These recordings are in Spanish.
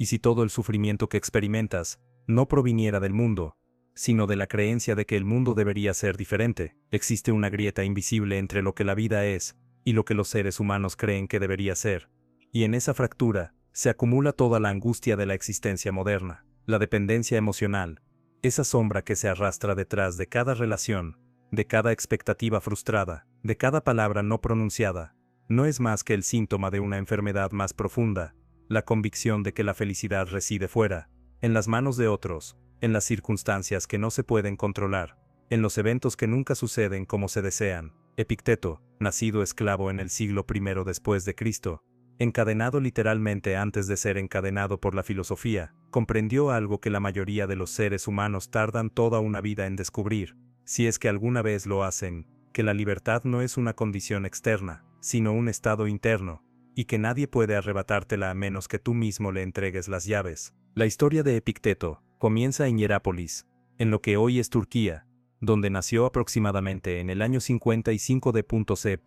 Y si todo el sufrimiento que experimentas no proviniera del mundo, sino de la creencia de que el mundo debería ser diferente, existe una grieta invisible entre lo que la vida es y lo que los seres humanos creen que debería ser. Y en esa fractura se acumula toda la angustia de la existencia moderna, la dependencia emocional, esa sombra que se arrastra detrás de cada relación, de cada expectativa frustrada, de cada palabra no pronunciada. No es más que el síntoma de una enfermedad más profunda, la convicción de que la felicidad reside fuera, en las manos de otros, en las circunstancias que no se pueden controlar, en los eventos que nunca suceden como se desean. Epicteto, nacido esclavo en el siglo I después de Cristo, encadenado literalmente antes de ser encadenado por la filosofía, comprendió algo que la mayoría de los seres humanos tardan toda una vida en descubrir, si es que alguna vez lo hacen, que la libertad no es una condición externa, sino un estado interno, y que nadie puede arrebatártela a menos que tú mismo le entregues las llaves. La historia de Epicteto comienza en Hierápolis, en lo que hoy es Turquía, donde nació aproximadamente en el año 55 d.C.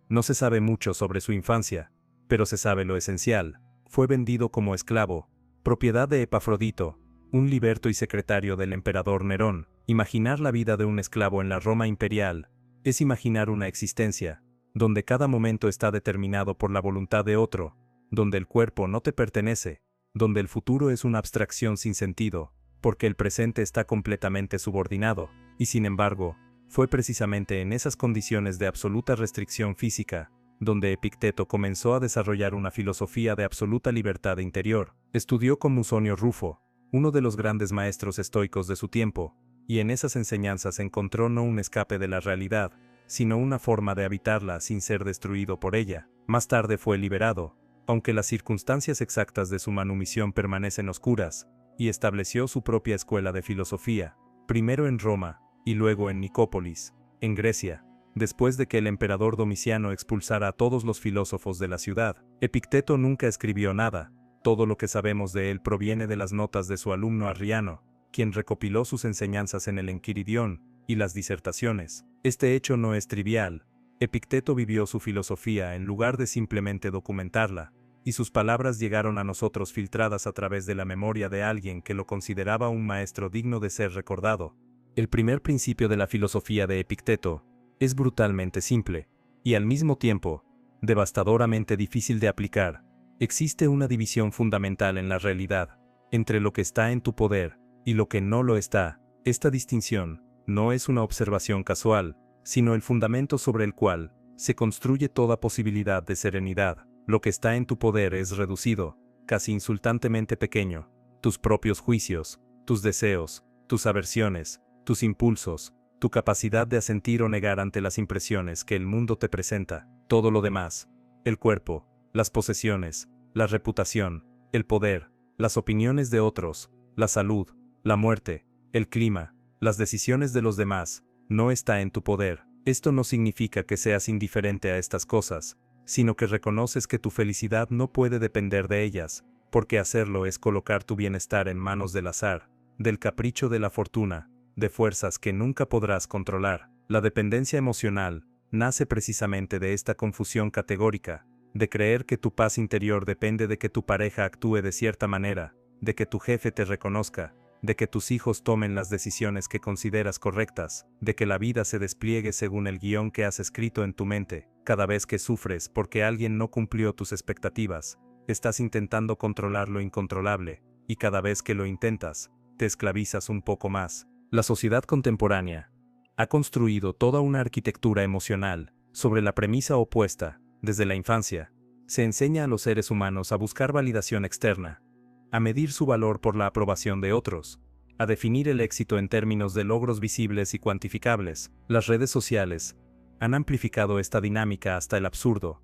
No se sabe mucho sobre su infancia, pero se sabe lo esencial. Fue vendido como esclavo, propiedad de Epafrodito, un liberto y secretario del emperador Nerón. Imaginar la vida de un esclavo en la Roma imperial es imaginar una existencia donde cada momento está determinado por la voluntad de otro, donde el cuerpo no te pertenece, donde el futuro es una abstracción sin sentido, porque el presente está completamente subordinado, y sin embargo, fue precisamente en esas condiciones de absoluta restricción física, donde Epicteto comenzó a desarrollar una filosofía de absoluta libertad interior. Estudió con Musonio Rufo, uno de los grandes maestros estoicos de su tiempo, y en esas enseñanzas encontró no un escape de la realidad, sino una forma de habitarla sin ser destruido por ella. Más tarde fue liberado, aunque las circunstancias exactas de su manumisión permanecen oscuras, y estableció su propia escuela de filosofía, primero en Roma, y luego en Nicópolis, en Grecia, después de que el emperador Domiciano expulsara a todos los filósofos de la ciudad. Epicteto nunca escribió nada, todo lo que sabemos de él proviene de las notas de su alumno Arriano, quien recopiló sus enseñanzas en el Enquiridión y las disertaciones. Este hecho no es trivial. Epicteto vivió su filosofía en lugar de simplemente documentarla, y sus palabras llegaron a nosotros filtradas a través de la memoria de alguien que lo consideraba un maestro digno de ser recordado. El primer principio de la filosofía de Epicteto es brutalmente simple, y al mismo tiempo, devastadoramente difícil de aplicar. Existe una división fundamental en la realidad, entre lo que está en tu poder y lo que no lo está. Esta distinción no es una observación casual, sino el fundamento sobre el cual se construye toda posibilidad de serenidad. Lo que está en tu poder es reducido, casi insultantemente pequeño. Tus propios juicios, tus deseos, tus aversiones, tus impulsos, tu capacidad de asentir o negar ante las impresiones que el mundo te presenta. Todo lo demás, el cuerpo, las posesiones, la reputación, el poder, las opiniones de otros, la salud, la muerte, el clima, las decisiones de los demás, no está en tu poder. Esto no significa que seas indiferente a estas cosas, sino que reconoces que tu felicidad no puede depender de ellas, porque hacerlo es colocar tu bienestar en manos del azar, del capricho de la fortuna, de fuerzas que nunca podrás controlar. La dependencia emocional nace precisamente de esta confusión categórica, de creer que tu paz interior depende de que tu pareja actúe de cierta manera, de que tu jefe te reconozca, de que tus hijos tomen las decisiones que consideras correctas, de que la vida se despliegue según el guión que has escrito en tu mente. Cada vez que sufres porque alguien no cumplió tus expectativas, estás intentando controlar lo incontrolable, y cada vez que lo intentas, te esclavizas un poco más. La sociedad contemporánea ha construido toda una arquitectura emocional sobre la premisa opuesta. Desde la infancia, se enseña a los seres humanos a buscar validación externa, a medir su valor por la aprobación de otros, a definir el éxito en términos de logros visibles y cuantificables. Las redes sociales han amplificado esta dinámica hasta el absurdo.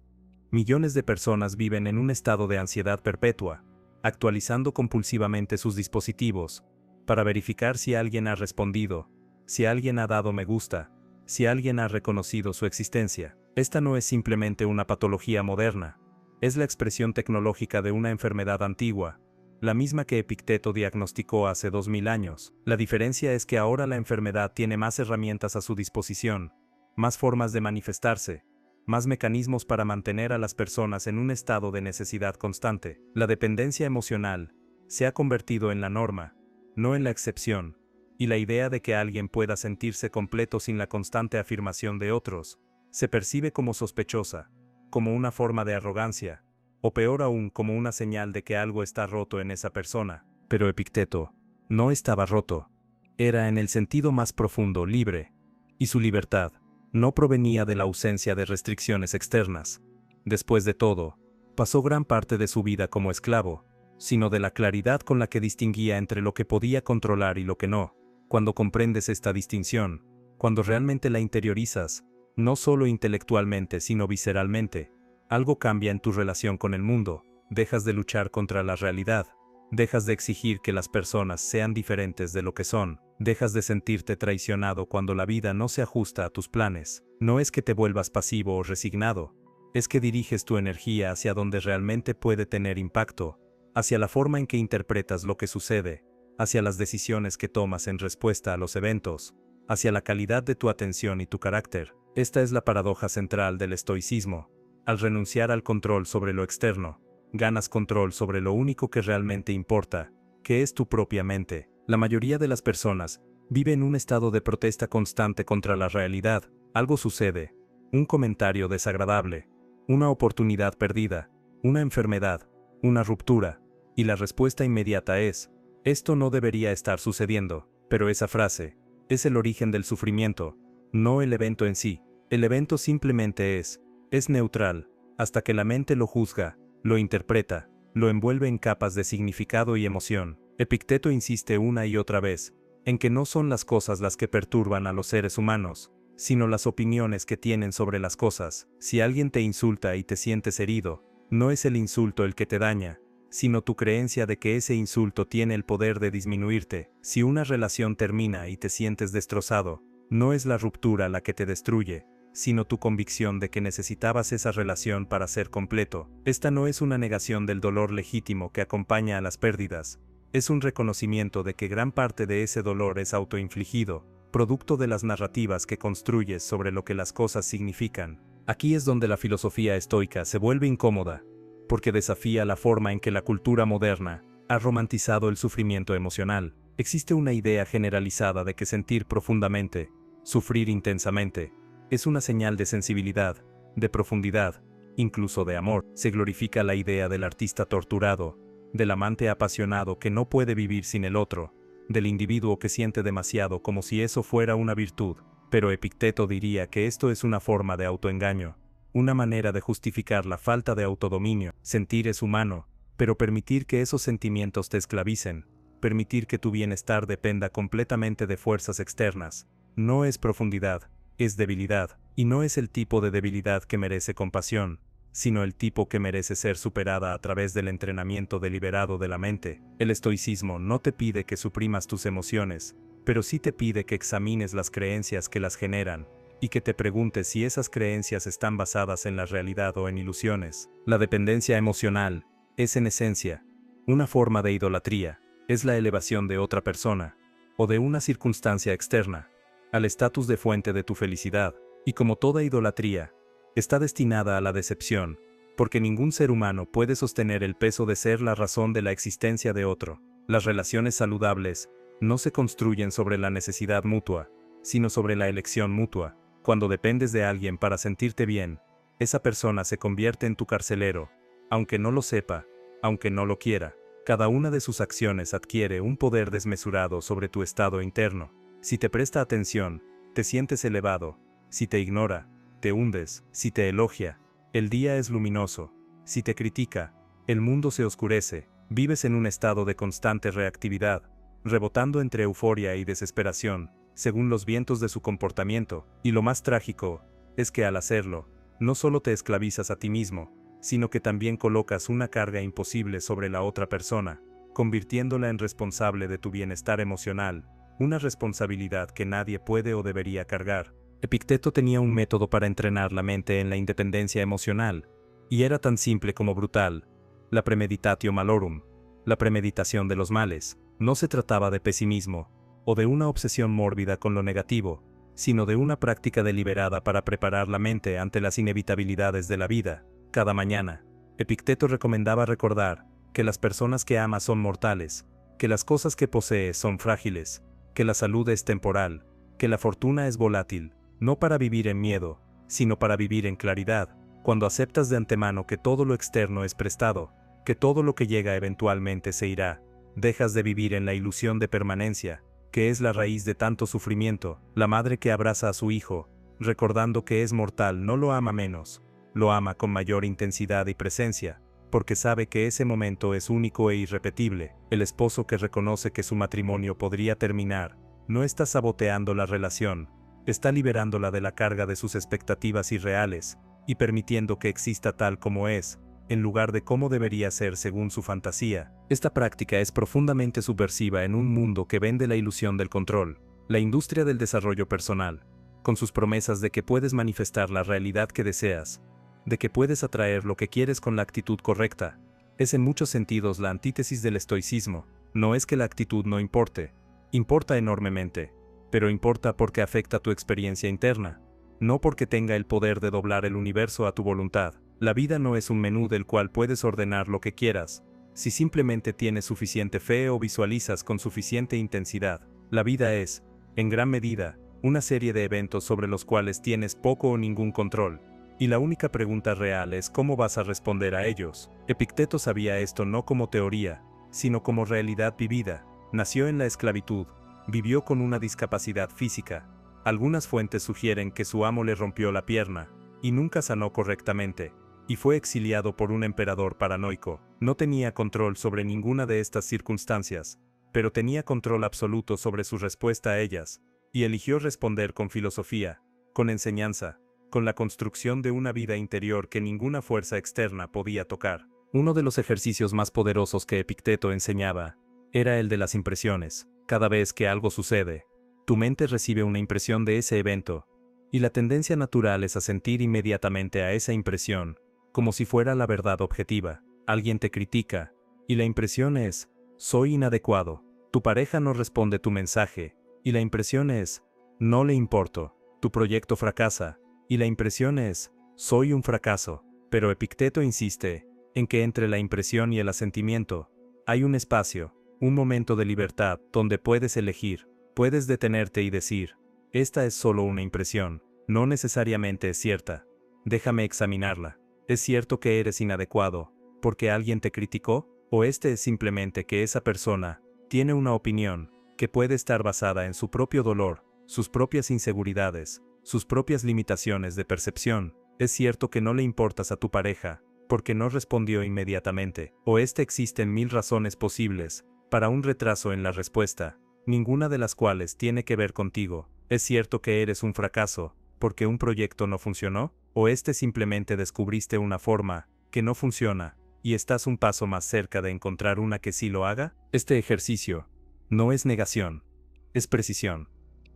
Millones de personas viven en un estado de ansiedad perpetua, actualizando compulsivamente sus dispositivos, para verificar si alguien ha respondido, si alguien ha dado me gusta, si alguien ha reconocido su existencia. Esta no es simplemente una patología moderna, es la expresión tecnológica de una enfermedad antigua, la misma que Epicteto diagnosticó hace 2000 años. La diferencia es que ahora la enfermedad tiene más herramientas a su disposición, más formas de manifestarse, más mecanismos para mantener a las personas en un estado de necesidad constante. La dependencia emocional se ha convertido en la norma, no en la excepción, y la idea de que alguien pueda sentirse completo sin la constante afirmación de otros, se percibe como sospechosa, como una forma de arrogancia, o peor aún como una señal de que algo está roto en esa persona. Pero Epicteto no estaba roto, era en el sentido más profundo libre, y su libertad no provenía de la ausencia de restricciones externas. Después de todo, pasó gran parte de su vida como esclavo, sino de la claridad con la que distinguía entre lo que podía controlar y lo que no. Cuando comprendes esta distinción, cuando realmente la interiorizas, no solo intelectualmente sino visceralmente, algo cambia en tu relación con el mundo, dejas de luchar contra la realidad, dejas de exigir que las personas sean diferentes de lo que son, dejas de sentirte traicionado cuando la vida no se ajusta a tus planes. No es que te vuelvas pasivo o resignado, es que diriges tu energía hacia donde realmente puede tener impacto, hacia la forma en que interpretas lo que sucede, hacia las decisiones que tomas en respuesta a los eventos, hacia la calidad de tu atención y tu carácter. Esta es la paradoja central del estoicismo. Al renunciar al control sobre lo externo, ganas control sobre lo único que realmente importa, que es tu propia mente. La mayoría de las personas vive en un estado de protesta constante contra la realidad. Algo sucede, un comentario desagradable, una oportunidad perdida, una enfermedad, una ruptura, y la respuesta inmediata es: esto no debería estar sucediendo. Pero esa frase es el origen del sufrimiento, no el evento en sí. El evento simplemente es neutral, hasta que la mente lo juzga, lo interpreta, lo envuelve en capas de significado y emoción. Epicteto insiste una y otra vez en que no son las cosas las que perturban a los seres humanos, sino las opiniones que tienen sobre las cosas. Si alguien te insulta y te sientes herido, no es el insulto el que te daña, sino tu creencia de que ese insulto tiene el poder de disminuirte. Si una relación termina y te sientes destrozado, no es la ruptura la que te destruye, sino tu convicción de que necesitabas esa relación para ser completo. Esta no es una negación del dolor legítimo que acompaña a las pérdidas, es un reconocimiento de que gran parte de ese dolor es autoinfligido, producto de las narrativas que construyes sobre lo que las cosas significan. Aquí es donde la filosofía estoica se vuelve incómoda, porque desafía la forma en que la cultura moderna ha romantizado el sufrimiento emocional. Existe una idea generalizada de que sentir profundamente, sufrir intensamente, es una señal de sensibilidad, de profundidad, incluso de amor. Se glorifica la idea del artista torturado, del amante apasionado que no puede vivir sin el otro, del individuo que siente demasiado como si eso fuera una virtud. Pero Epicteto diría que esto es una forma de autoengaño, una manera de justificar la falta de autodominio. Sentir es humano, pero permitir que esos sentimientos te esclavicen, permitir que tu bienestar dependa completamente de fuerzas externas, no es profundidad, es debilidad, y no es el tipo de debilidad que merece compasión, sino el tipo que merece ser superada a través del entrenamiento deliberado de la mente. El estoicismo no te pide que suprimas tus emociones, pero sí te pide que examines las creencias que las generan, y que te preguntes si esas creencias están basadas en la realidad o en ilusiones. La dependencia emocional es en esencia una forma de idolatría, es la elevación de otra persona, o de una circunstancia externa, al estatus de fuente de tu felicidad, y como toda idolatría, está destinada a la decepción, porque ningún ser humano puede sostener el peso de ser la razón de la existencia de otro. Las relaciones saludables no se construyen sobre la necesidad mutua, sino sobre la elección mutua. Cuando dependes de alguien para sentirte bien, esa persona se convierte en tu carcelero, aunque no lo sepa, aunque no lo quiera. Cada una de sus acciones adquiere un poder desmesurado sobre tu estado interno. Si te presta atención, te sientes elevado; si te ignora, te hundes; si te elogia, el día es luminoso; si te critica, el mundo se oscurece. Vives en un estado de constante reactividad, rebotando entre euforia y desesperación, según los vientos de su comportamiento. Y lo más trágico es que al hacerlo, no solo te esclavizas a ti mismo, sino que también colocas una carga imposible sobre la otra persona, convirtiéndola en responsable de tu bienestar emocional, una responsabilidad que nadie puede o debería cargar. Epicteto tenía un método para entrenar la mente en la independencia emocional, y era tan simple como brutal: la premeditatio malorum, la premeditación de los males. No se trataba de pesimismo, o de una obsesión mórbida con lo negativo, sino de una práctica deliberada para preparar la mente ante las inevitabilidades de la vida. Cada mañana, Epicteto recomendaba recordar que las personas que ama son mortales, que las cosas que posee son frágiles, que la salud es temporal, que la fortuna es volátil, no para vivir en miedo, sino para vivir en claridad, cuando aceptas de antemano que todo lo externo es prestado, que todo lo que llega eventualmente se irá, dejas de vivir en la ilusión de permanencia, que es la raíz de tanto sufrimiento. La madre que abraza a su hijo, recordando que es mortal, no lo ama menos, lo ama con mayor intensidad y presencia, porque sabe que ese momento es único e irrepetible. El esposo que reconoce que su matrimonio podría terminar, no está saboteando la relación, está liberándola de la carga de sus expectativas irreales, y permitiendo que exista tal como es, en lugar de cómo debería ser según su fantasía. Esta práctica es profundamente subversiva en un mundo que vende la ilusión del control, la industria del desarrollo personal, con sus promesas de que puedes manifestar la realidad que deseas, de que puedes atraer lo que quieres con la actitud correcta. Es en muchos sentidos la antítesis del estoicismo. No es que la actitud no importe, importa enormemente, pero importa porque afecta tu experiencia interna, no porque tenga el poder de doblar el universo a tu voluntad. La vida no es un menú del cual puedes ordenar lo que quieras, si simplemente tienes suficiente fe o visualizas con suficiente intensidad. La vida es, en gran medida, una serie de eventos sobre los cuales tienes poco o ningún control, y la única pregunta real es cómo vas a responder a ellos. Epicteto sabía esto no como teoría, sino como realidad vivida. Nació en la esclavitud, vivió con una discapacidad física. Algunas fuentes sugieren que su amo le rompió la pierna, y nunca sanó correctamente, y fue exiliado por un emperador paranoico. No tenía control sobre ninguna de estas circunstancias, pero tenía control absoluto sobre su respuesta a ellas, y eligió responder con filosofía, con enseñanza, con la construcción de una vida interior que ninguna fuerza externa podía tocar. Uno de los ejercicios más poderosos que Epicteto enseñaba era el de las impresiones. Cada vez que algo sucede, tu mente recibe una impresión de ese evento, y la tendencia natural es asentir inmediatamente a esa impresión, como si fuera la verdad objetiva. Alguien te critica, y la impresión es, soy inadecuado. Tu pareja no responde tu mensaje, y la impresión es, no le importo. Tu proyecto fracasa, y la impresión es, soy un fracaso. Pero Epicteto insiste en que entre la impresión y el asentimiento hay un espacio, un momento de libertad donde puedes elegir, puedes detenerte y decir, esta es solo una impresión, no necesariamente es cierta. Déjame examinarla. ¿Es cierto que eres inadecuado porque alguien te criticó? ¿O este es simplemente que esa persona tiene una opinión que puede estar basada en su propio dolor, sus propias inseguridades, sus propias limitaciones de percepción? ¿Es cierto que no le importas a tu pareja porque no respondió inmediatamente? ¿O existen 1000 razones posibles para un retraso en la respuesta, ninguna de las cuales tiene que ver contigo? ¿Es cierto que eres un fracaso porque un proyecto no funcionó? ¿O simplemente descubriste una forma que no funciona y estás un paso más cerca de encontrar una que sí lo haga? Este ejercicio no es negación, es precisión.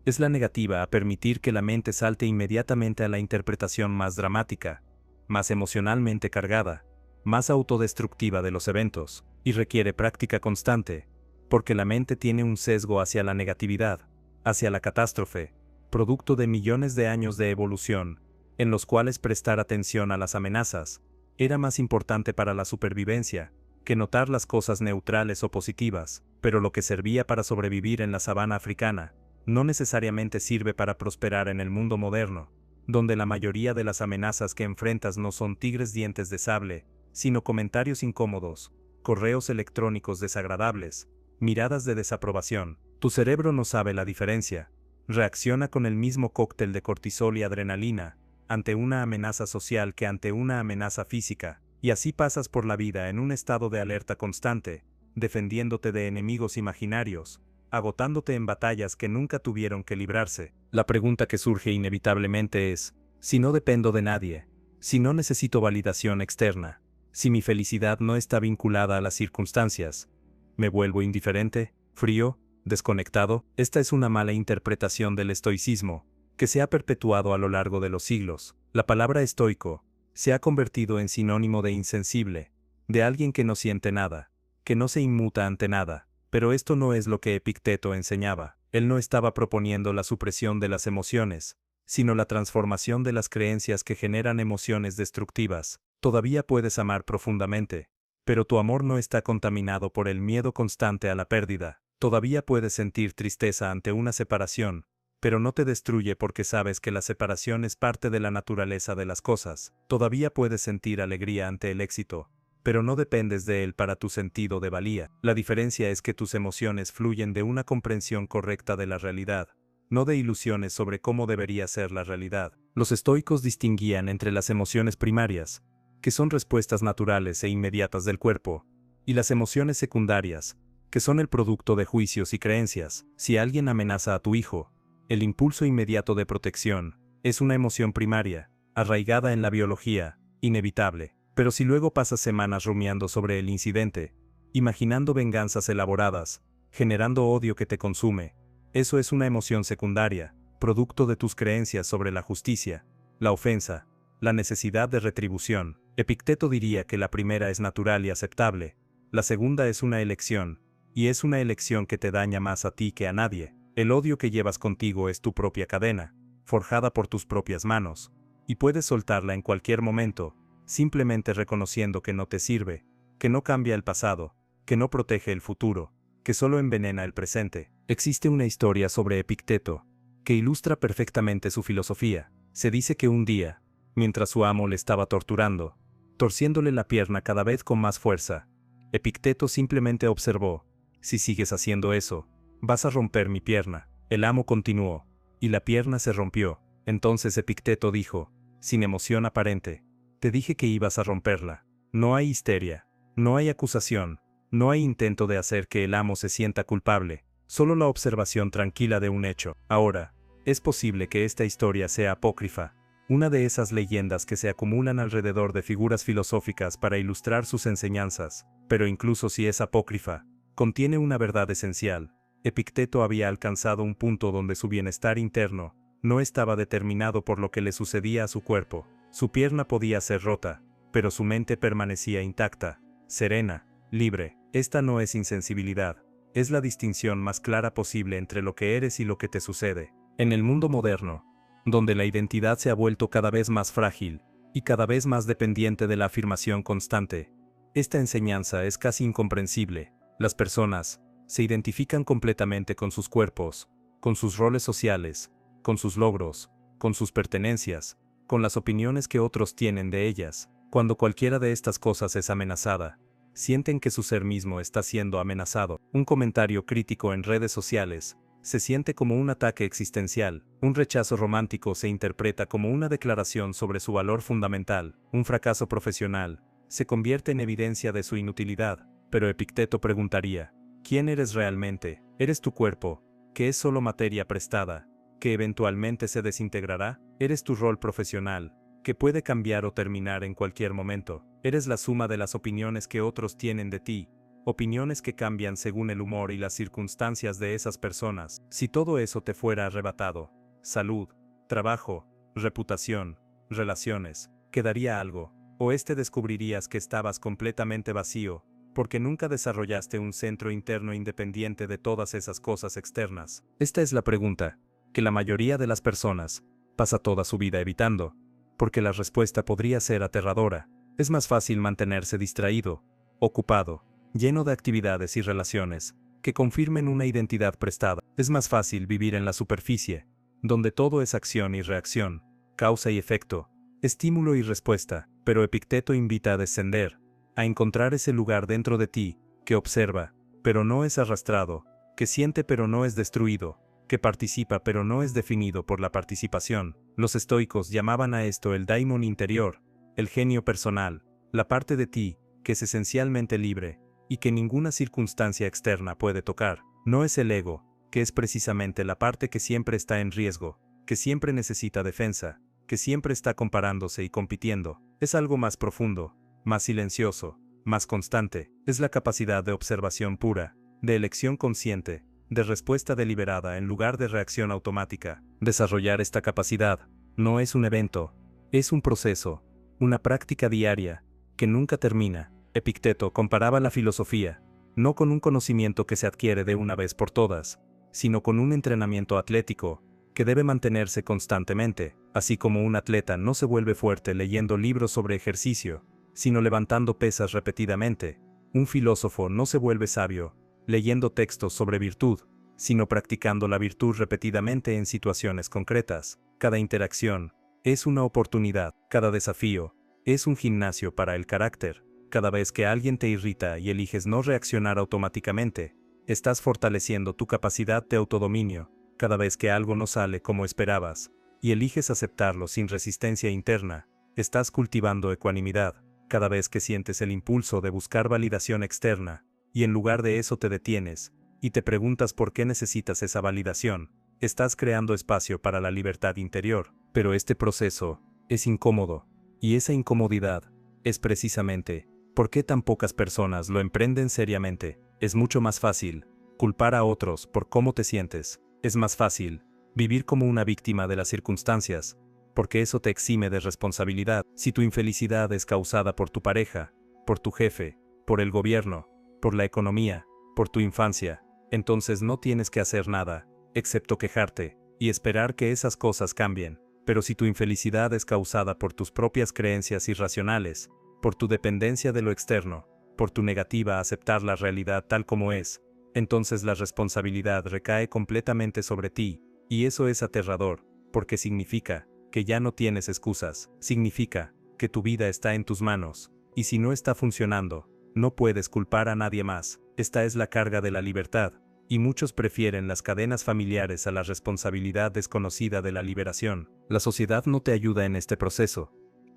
Es la negativa a permitir que la mente salte inmediatamente a la interpretación más dramática, más emocionalmente cargada, más autodestructiva de los eventos, y requiere práctica constante, porque la mente tiene un sesgo hacia la negatividad, hacia la catástrofe, producto de millones de años de evolución, en los cuales prestar atención a las amenazas era más importante para la supervivencia que notar las cosas neutrales o positivas. Pero lo que servía para sobrevivir en la sabana africana no necesariamente sirve para prosperar en el mundo moderno, donde la mayoría de las amenazas que enfrentas no son tigres dientes de sable, sino comentarios incómodos, correos electrónicos desagradables, miradas de desaprobación. Tu cerebro no sabe la diferencia. Reacciona con el mismo cóctel de cortisol y adrenalina ante una amenaza social que ante una amenaza física, y así pasas por la vida en un estado de alerta constante, defendiéndote de enemigos imaginarios, agotándote en batallas que nunca tuvieron que librarse. La pregunta que surge inevitablemente es, si no dependo de nadie, si no necesito validación externa, si mi felicidad no está vinculada a las circunstancias, ¿me vuelvo indiferente, frío, desconectado? Esta es una mala interpretación del estoicismo, que se ha perpetuado a lo largo de los siglos. La palabra estoico se ha convertido en sinónimo de insensible, de alguien que no siente nada, que no se inmuta ante nada. Pero esto no es lo que Epicteto enseñaba. Él no estaba proponiendo la supresión de las emociones, sino la transformación de las creencias que generan emociones destructivas. Todavía puedes amar profundamente, Pero tu amor no está contaminado por el miedo constante a la pérdida. Todavía puedes sentir tristeza ante una separación, pero no te destruye porque sabes que la separación es parte de la naturaleza de las cosas. Todavía puedes sentir alegría ante el éxito, pero no dependes de él para tu sentido de valía. La diferencia es que tus emociones fluyen de una comprensión correcta de la realidad, no de ilusiones sobre cómo debería ser la realidad. Los estoicos distinguían entre las emociones primarias, que son respuestas naturales e inmediatas del cuerpo, y las emociones secundarias, que son el producto de juicios y creencias. Si alguien amenaza a tu hijo, el impulso inmediato de protección es una emoción primaria, arraigada en la biología, inevitable. Pero si luego pasas semanas rumiando sobre el incidente, imaginando venganzas elaboradas, generando odio que te consume, eso es una emoción secundaria, producto de tus creencias sobre la justicia, la ofensa, la necesidad de retribución. Epicteto diría que la primera es natural y aceptable, la segunda es una elección, y es una elección que te daña más a ti que a nadie. El odio que llevas contigo es tu propia cadena, forjada por tus propias manos, y puedes soltarla en cualquier momento, simplemente reconociendo que no te sirve, que no cambia el pasado, que no protege el futuro, que solo envenena el presente. Existe una historia sobre Epicteto, que ilustra perfectamente su filosofía. Se dice que un día, mientras su amo le estaba torturando, torciéndole la pierna cada vez con más fuerza, Epicteto simplemente observó: si sigues haciendo eso, vas a romper mi pierna. El amo continuó, y la pierna se rompió. Entonces Epicteto dijo, sin emoción aparente: te dije que ibas a romperla. No hay histeria, no hay acusación, no hay intento de hacer que el amo se sienta culpable, solo la observación tranquila de un hecho. Ahora, es posible que esta historia sea apócrifa, una de esas leyendas que se acumulan alrededor de figuras filosóficas para ilustrar sus enseñanzas, pero incluso si es apócrifa, contiene una verdad esencial. Epicteto había alcanzado un punto donde su bienestar interno no estaba determinado por lo que le sucedía a su cuerpo. Su pierna podía ser rota, pero su mente permanecía intacta, serena, libre. Esta no es insensibilidad, es la distinción más clara posible entre lo que eres y lo que te sucede. En el mundo moderno, donde la identidad se ha vuelto cada vez más frágil y cada vez más dependiente de la afirmación constante, esta enseñanza es casi incomprensible. Las personas se identifican completamente con sus cuerpos, con sus roles sociales, con sus logros, con sus pertenencias, con las opiniones que otros tienen de ellas. Cuando cualquiera de estas cosas es amenazada, sienten que su ser mismo está siendo amenazado. Un comentario crítico en redes sociales se siente como un ataque existencial. Un rechazo romántico se interpreta como una declaración sobre su valor fundamental. Un fracaso profesional se convierte en evidencia de su inutilidad. Pero Epicteto preguntaría: ¿quién eres realmente? ¿Eres tu cuerpo, que es solo materia prestada, que eventualmente se desintegrará? ¿Eres tu rol profesional, que puede cambiar o terminar en cualquier momento? ¿Eres la suma de las opiniones que otros tienen de ti, opiniones que cambian según el humor y las circunstancias de esas personas? Si todo eso te fuera arrebatado, salud, trabajo, reputación, relaciones, ¿quedaría algo? ¿O descubrirías que estabas completamente vacío, porque nunca desarrollaste un centro interno independiente de todas esas cosas externas? Esta es la pregunta que la mayoría de las personas pasa toda su vida evitando, porque la respuesta podría ser aterradora. Es más fácil mantenerse distraído, ocupado, lleno de actividades y relaciones, que confirmen una identidad prestada. Es más fácil vivir en la superficie, donde todo es acción y reacción, causa y efecto, estímulo y respuesta. Pero Epicteto invita a descender, a encontrar ese lugar dentro de ti, que observa, pero no es arrastrado, que siente pero no es destruido, que participa pero no es definido por la participación. Los estoicos llamaban a esto el daimon interior, el genio personal, la parte de ti, que es esencialmente libre, y que ninguna circunstancia externa puede tocar. No es el ego, que es precisamente la parte que siempre está en riesgo, que siempre necesita defensa, que siempre está comparándose y compitiendo. Es algo más profundo, más silencioso, más constante. Es la capacidad de observación pura, de elección consciente, de respuesta deliberada en lugar de reacción automática. Desarrollar esta capacidad no es un evento, es un proceso, una práctica diaria, que nunca termina. Epicteto comparaba la filosofía, no con un conocimiento que se adquiere de una vez por todas, sino con un entrenamiento atlético, que debe mantenerse constantemente. Así como un atleta no se vuelve fuerte leyendo libros sobre ejercicio, sino levantando pesas repetidamente. Un filósofo no se vuelve sabio leyendo textos sobre virtud, sino practicando la virtud repetidamente en situaciones concretas. Cada interacción es una oportunidad, cada desafío es un gimnasio para el carácter. Cada vez que alguien te irrita y eliges no reaccionar automáticamente, estás fortaleciendo tu capacidad de autodominio. Cada vez que algo no sale como esperabas, y eliges aceptarlo sin resistencia interna, estás cultivando ecuanimidad. Cada vez que sientes el impulso de buscar validación externa, y en lugar de eso te detienes, y te preguntas por qué necesitas esa validación, estás creando espacio para la libertad interior. Pero este proceso es incómodo, y esa incomodidad es precisamente por qué tan pocas personas lo emprenden seriamente. Es mucho más fácil culpar a otros por cómo te sientes. Es más fácil vivir como una víctima de las circunstancias, porque eso te exime de responsabilidad. Si tu infelicidad es causada por tu pareja, por tu jefe, por el gobierno, por la economía, por tu infancia, entonces no tienes que hacer nada, excepto quejarte y esperar que esas cosas cambien. Pero si tu infelicidad es causada por tus propias creencias irracionales, por tu dependencia de lo externo, por tu negativa a aceptar la realidad tal como es, entonces la responsabilidad recae completamente sobre ti, y eso es aterrador, porque significa que ya no tienes excusas, significa que tu vida está en tus manos, y si no está funcionando, no puedes culpar a nadie más. Esta es la carga de la libertad, y muchos prefieren las cadenas familiares a la responsabilidad desconocida de la liberación. La sociedad no te ayuda en este proceso.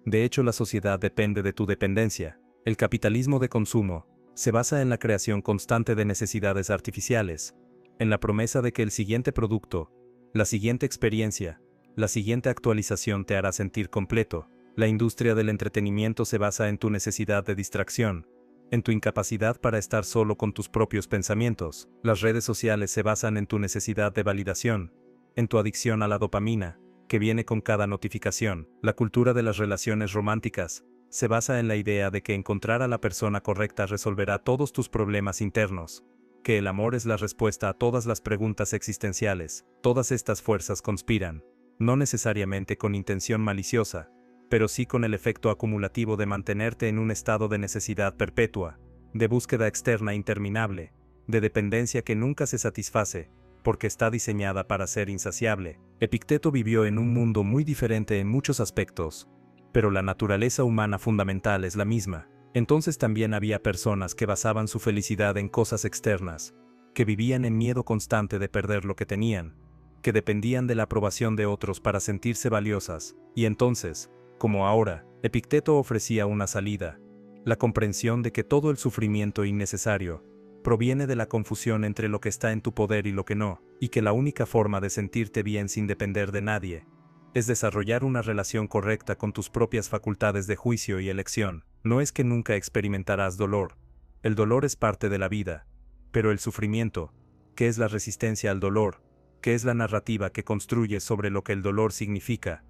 De hecho, la sociedad depende de tu dependencia. El capitalismo de consumo se basa en la creación constante de necesidades artificiales, en la promesa de que el siguiente producto, la siguiente experiencia, la siguiente actualización te hará sentir completo. La industria del entretenimiento se basa en tu necesidad de distracción, en tu incapacidad para estar solo con tus propios pensamientos. Las redes sociales se basan en tu necesidad de validación, en tu adicción a la dopamina, que viene con cada notificación. La cultura de las relaciones románticas se basa en la idea de que encontrar a la persona correcta resolverá todos tus problemas internos, que el amor es la respuesta a todas las preguntas existenciales. Todas estas fuerzas conspiran, no necesariamente con intención maliciosa, pero sí con el efecto acumulativo de mantenerte en un estado de necesidad perpetua, de búsqueda externa interminable, de dependencia que nunca se satisface, porque está diseñada para ser insaciable. Epicteto vivió en un mundo muy diferente en muchos aspectos, pero la naturaleza humana fundamental es la misma. Entonces también había personas que basaban su felicidad en cosas externas, que vivían en miedo constante de perder lo que tenían, que dependían de la aprobación de otros para sentirse valiosas, y entonces, como ahora, Epicteto ofrecía una salida: la comprensión de que todo el sufrimiento innecesario proviene de la confusión entre lo que está en tu poder y lo que no, y que la única forma de sentirte bien sin depender de nadie es desarrollar una relación correcta con tus propias facultades de juicio y elección. No es que nunca experimentarás dolor. El dolor es parte de la vida, pero el sufrimiento, que es la resistencia al dolor, que es la narrativa que construyes sobre lo que el dolor significa,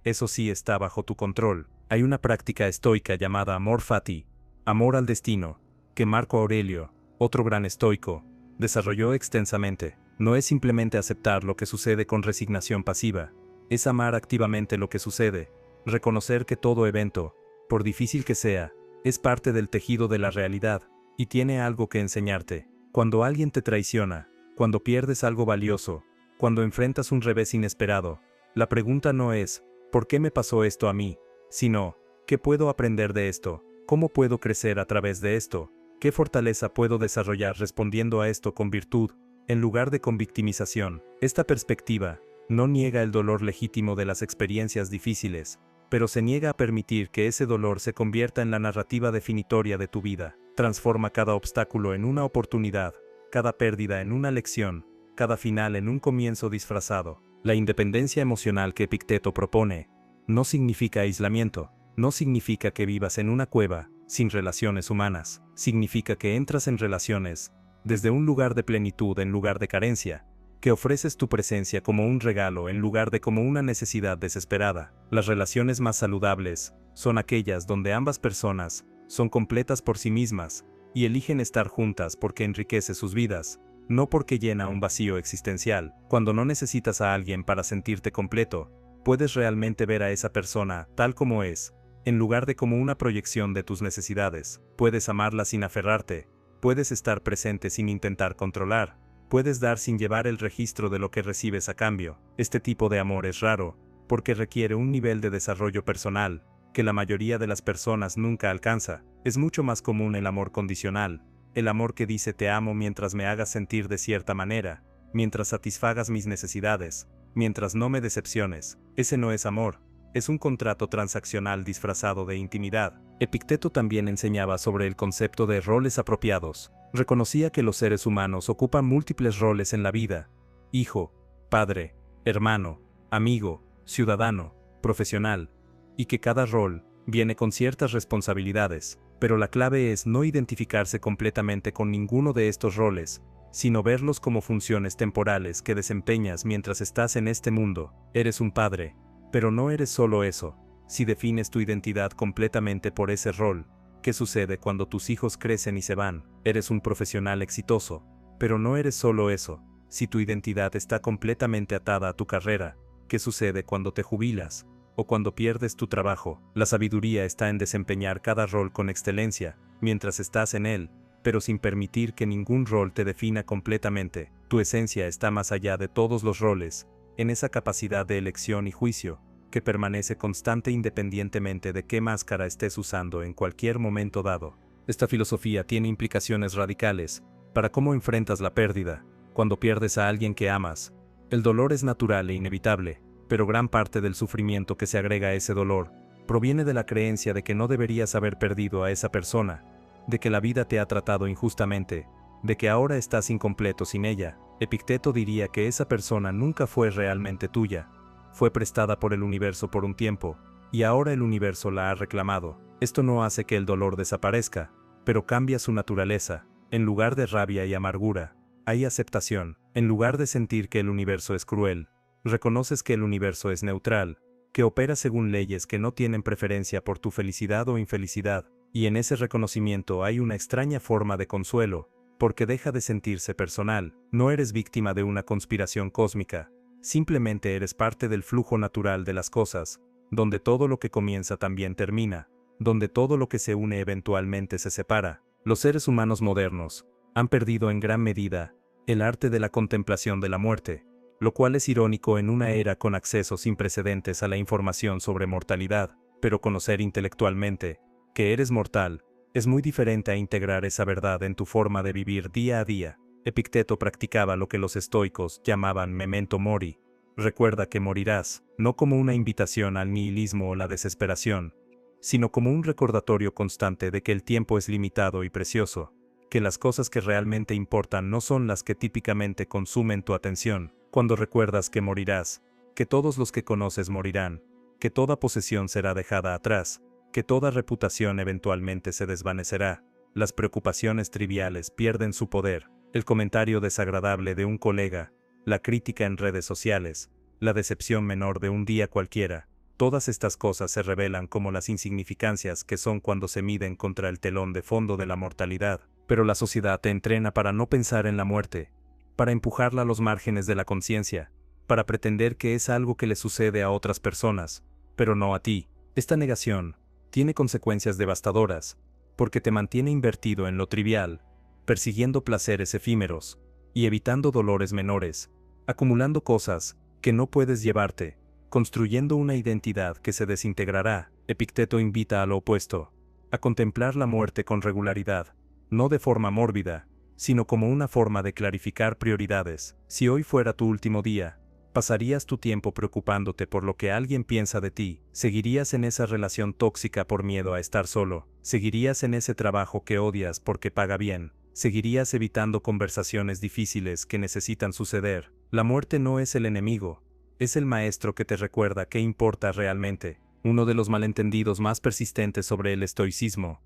eso sí está bajo tu control. Hay una práctica estoica llamada amor fati, amor al destino, que Marco Aurelio, otro gran estoico, desarrolló extensamente. No es simplemente aceptar lo que sucede con resignación pasiva, es amar activamente lo que sucede, reconocer que todo evento, por difícil que sea, es parte del tejido de la realidad, y tiene algo que enseñarte. Cuando alguien te traiciona, cuando pierdes algo valioso, cuando enfrentas un revés inesperado, la pregunta no es, ¿por qué me pasó esto a mí?, sino, ¿qué puedo aprender de esto? ¿Cómo puedo crecer a través de esto? ¿Qué fortaleza puedo desarrollar respondiendo a esto con virtud, en lugar de con victimización? Esta perspectiva no niega el dolor legítimo de las experiencias difíciles, pero se niega a permitir que ese dolor se convierta en la narrativa definitoria de tu vida. Transforma cada obstáculo en una oportunidad, cada pérdida en una lección, cada final en un comienzo disfrazado. La independencia emocional que Epicteto propone no significa aislamiento, no significa que vivas en una cueva, sin relaciones humanas. Significa que entras en relaciones desde un lugar de plenitud en lugar de carencia, que ofreces tu presencia como un regalo en lugar de como una necesidad desesperada. Las relaciones más saludables son aquellas donde ambas personas son completas por sí mismas y eligen estar juntas porque enriquece sus vidas, no porque llena un vacío existencial. Cuando no necesitas a alguien para sentirte completo, puedes realmente ver a esa persona tal como es, en lugar de como una proyección de tus necesidades. Puedes amarla sin aferrarte, puedes estar presente sin intentar controlar, puedes dar sin llevar el registro de lo que recibes a cambio. Este tipo de amor es raro, porque requiere un nivel de desarrollo personal que la mayoría de las personas nunca alcanza. Es mucho más común el amor condicional, el amor que dice te amo mientras me hagas sentir de cierta manera, mientras satisfagas mis necesidades, mientras no me decepciones. Ese no es amor, es un contrato transaccional disfrazado de intimidad. Epicteto también enseñaba sobre el concepto de roles apropiados. Reconocía que los seres humanos ocupan múltiples roles en la vida: hijo, padre, hermano, amigo, ciudadano, profesional, y que cada rol viene con ciertas responsabilidades, pero la clave es no identificarse completamente con ninguno de estos roles, sino verlos como funciones temporales que desempeñas mientras estás en este mundo. Eres un padre, pero no eres solo eso. Si defines tu identidad completamente por ese rol, ¿qué sucede cuando tus hijos crecen y se van? Eres un profesional exitoso, pero no eres solo eso. Si tu identidad está completamente atada a tu carrera, ¿qué sucede cuando te jubilas? O cuando pierdes tu trabajo. La sabiduría está en desempeñar cada rol con excelencia, mientras estás en él, pero sin permitir que ningún rol te defina completamente. Tu esencia está más allá de todos los roles, en esa capacidad de elección y juicio, que permanece constante independientemente de qué máscara estés usando en cualquier momento dado. Esta filosofía tiene implicaciones radicales para cómo enfrentas la pérdida. Cuando pierdes a alguien que amas, el dolor es natural e inevitable, pero gran parte del sufrimiento que se agrega a ese dolor proviene de la creencia de que no deberías haber perdido a esa persona, de que la vida te ha tratado injustamente, de que ahora estás incompleto sin ella. Epicteto diría que esa persona nunca fue realmente tuya, fue prestada por el universo por un tiempo, y ahora el universo la ha reclamado. Esto no hace que el dolor desaparezca, pero cambia su naturaleza. En lugar de rabia y amargura, hay aceptación. En lugar de sentir que el universo es cruel, reconoces que el universo es neutral, que opera según leyes que no tienen preferencia por tu felicidad o infelicidad, y en ese reconocimiento hay una extraña forma de consuelo, porque deja de sentirse personal. No eres víctima de una conspiración cósmica, simplemente eres parte del flujo natural de las cosas, donde todo lo que comienza también termina, donde todo lo que se une eventualmente se separa. Los seres humanos modernos han perdido en gran medida el arte de la contemplación de la muerte, lo cual es irónico en una era con acceso sin precedentes a la información sobre mortalidad, pero conocer intelectualmente que eres mortal es muy diferente a integrar esa verdad en tu forma de vivir día a día. Epicteto practicaba lo que los estoicos llamaban memento mori. Recuerda que morirás, no como una invitación al nihilismo o la desesperación, sino como un recordatorio constante de que el tiempo es limitado y precioso, que las cosas que realmente importan no son las que típicamente consumen tu atención. Cuando recuerdas que morirás, que todos los que conoces morirán, que toda posesión será dejada atrás, que toda reputación eventualmente se desvanecerá, las preocupaciones triviales pierden su poder, el comentario desagradable de un colega, la crítica en redes sociales, la decepción menor de un día cualquiera, todas estas cosas se revelan como las insignificancias que son cuando se miden contra el telón de fondo de la mortalidad. Pero la sociedad te entrena para no pensar en la muerte, para empujarla a los márgenes de la conciencia, para pretender que es algo que le sucede a otras personas, pero no a ti. Esta negación tiene consecuencias devastadoras, porque te mantiene invertido en lo trivial, persiguiendo placeres efímeros, y evitando dolores menores, acumulando cosas que no puedes llevarte, construyendo una identidad que se desintegrará. Epicteto invita a lo opuesto, a contemplar la muerte con regularidad, no de forma mórbida, sino como una forma de clarificar prioridades. Si hoy fuera tu último día, ¿pasarías tu tiempo preocupándote por lo que alguien piensa de ti? ¿Seguirías en esa relación tóxica por miedo a estar solo? ¿Seguirías en ese trabajo que odias porque paga bien? ¿Seguirías evitando conversaciones difíciles que necesitan suceder? La muerte no es el enemigo, es el maestro que te recuerda qué importa realmente. Uno de los malentendidos más persistentes sobre el estoicismo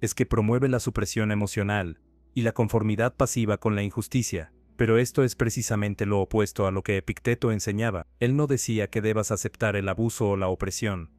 es que promueve la supresión emocional y la conformidad pasiva con la injusticia, pero esto es precisamente lo opuesto a lo que Epicteto enseñaba. Él no decía que debas aceptar el abuso o la opresión,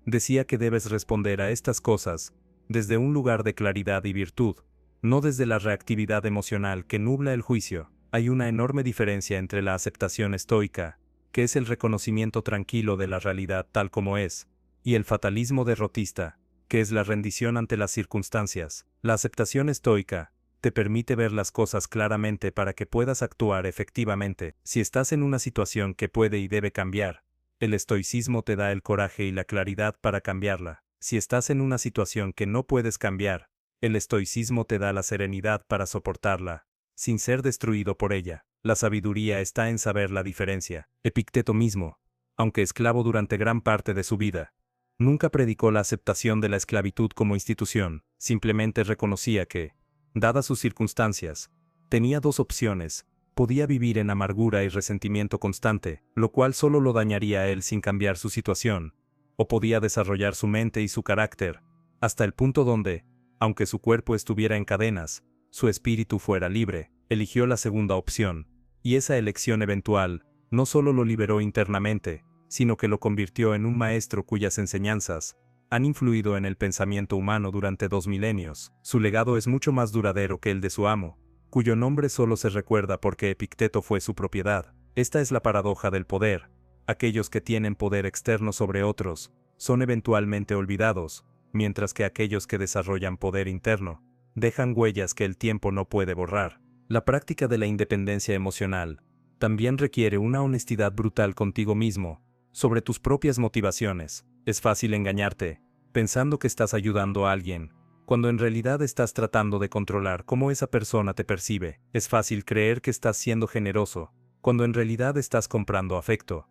decía que debes responder a estas cosas desde un lugar de claridad y virtud, no desde la reactividad emocional que nubla el juicio. Hay una enorme diferencia entre la aceptación estoica, que es el reconocimiento tranquilo de la realidad tal como es, y el fatalismo derrotista, que es la rendición ante las circunstancias. La aceptación estoica te permite ver las cosas claramente para que puedas actuar efectivamente. Si estás en una situación que puede y debe cambiar, el estoicismo te da el coraje y la claridad para cambiarla. Si estás en una situación que no puedes cambiar, el estoicismo te da la serenidad para soportarla, sin ser destruido por ella. La sabiduría está en saber la diferencia. Epicteto mismo, aunque esclavo durante gran parte de su vida, nunca predicó la aceptación de la esclavitud como institución, simplemente reconocía que, dadas sus circunstancias, tenía dos opciones: podía vivir en amargura y resentimiento constante, lo cual solo lo dañaría a él sin cambiar su situación, o podía desarrollar su mente y su carácter, hasta el punto donde, aunque su cuerpo estuviera en cadenas, su espíritu fuera libre. Eligió la segunda opción, y esa elección eventual no solo lo liberó internamente, sino que lo convirtió en un maestro cuyas enseñanzas han influido en el pensamiento humano durante 2 milenios. Su legado es mucho más duradero que el de su amo, cuyo nombre solo se recuerda porque Epicteto fue su propiedad. Esta es la paradoja del poder. Aquellos que tienen poder externo sobre otros son eventualmente olvidados, mientras que aquellos que desarrollan poder interno dejan huellas que el tiempo no puede borrar. La práctica de la independencia emocional también requiere una honestidad brutal contigo mismo, sobre tus propias motivaciones. Es fácil engañarte, pensando que estás ayudando a alguien, cuando en realidad estás tratando de controlar cómo esa persona te percibe. Es fácil creer que estás siendo generoso, cuando en realidad estás comprando afecto.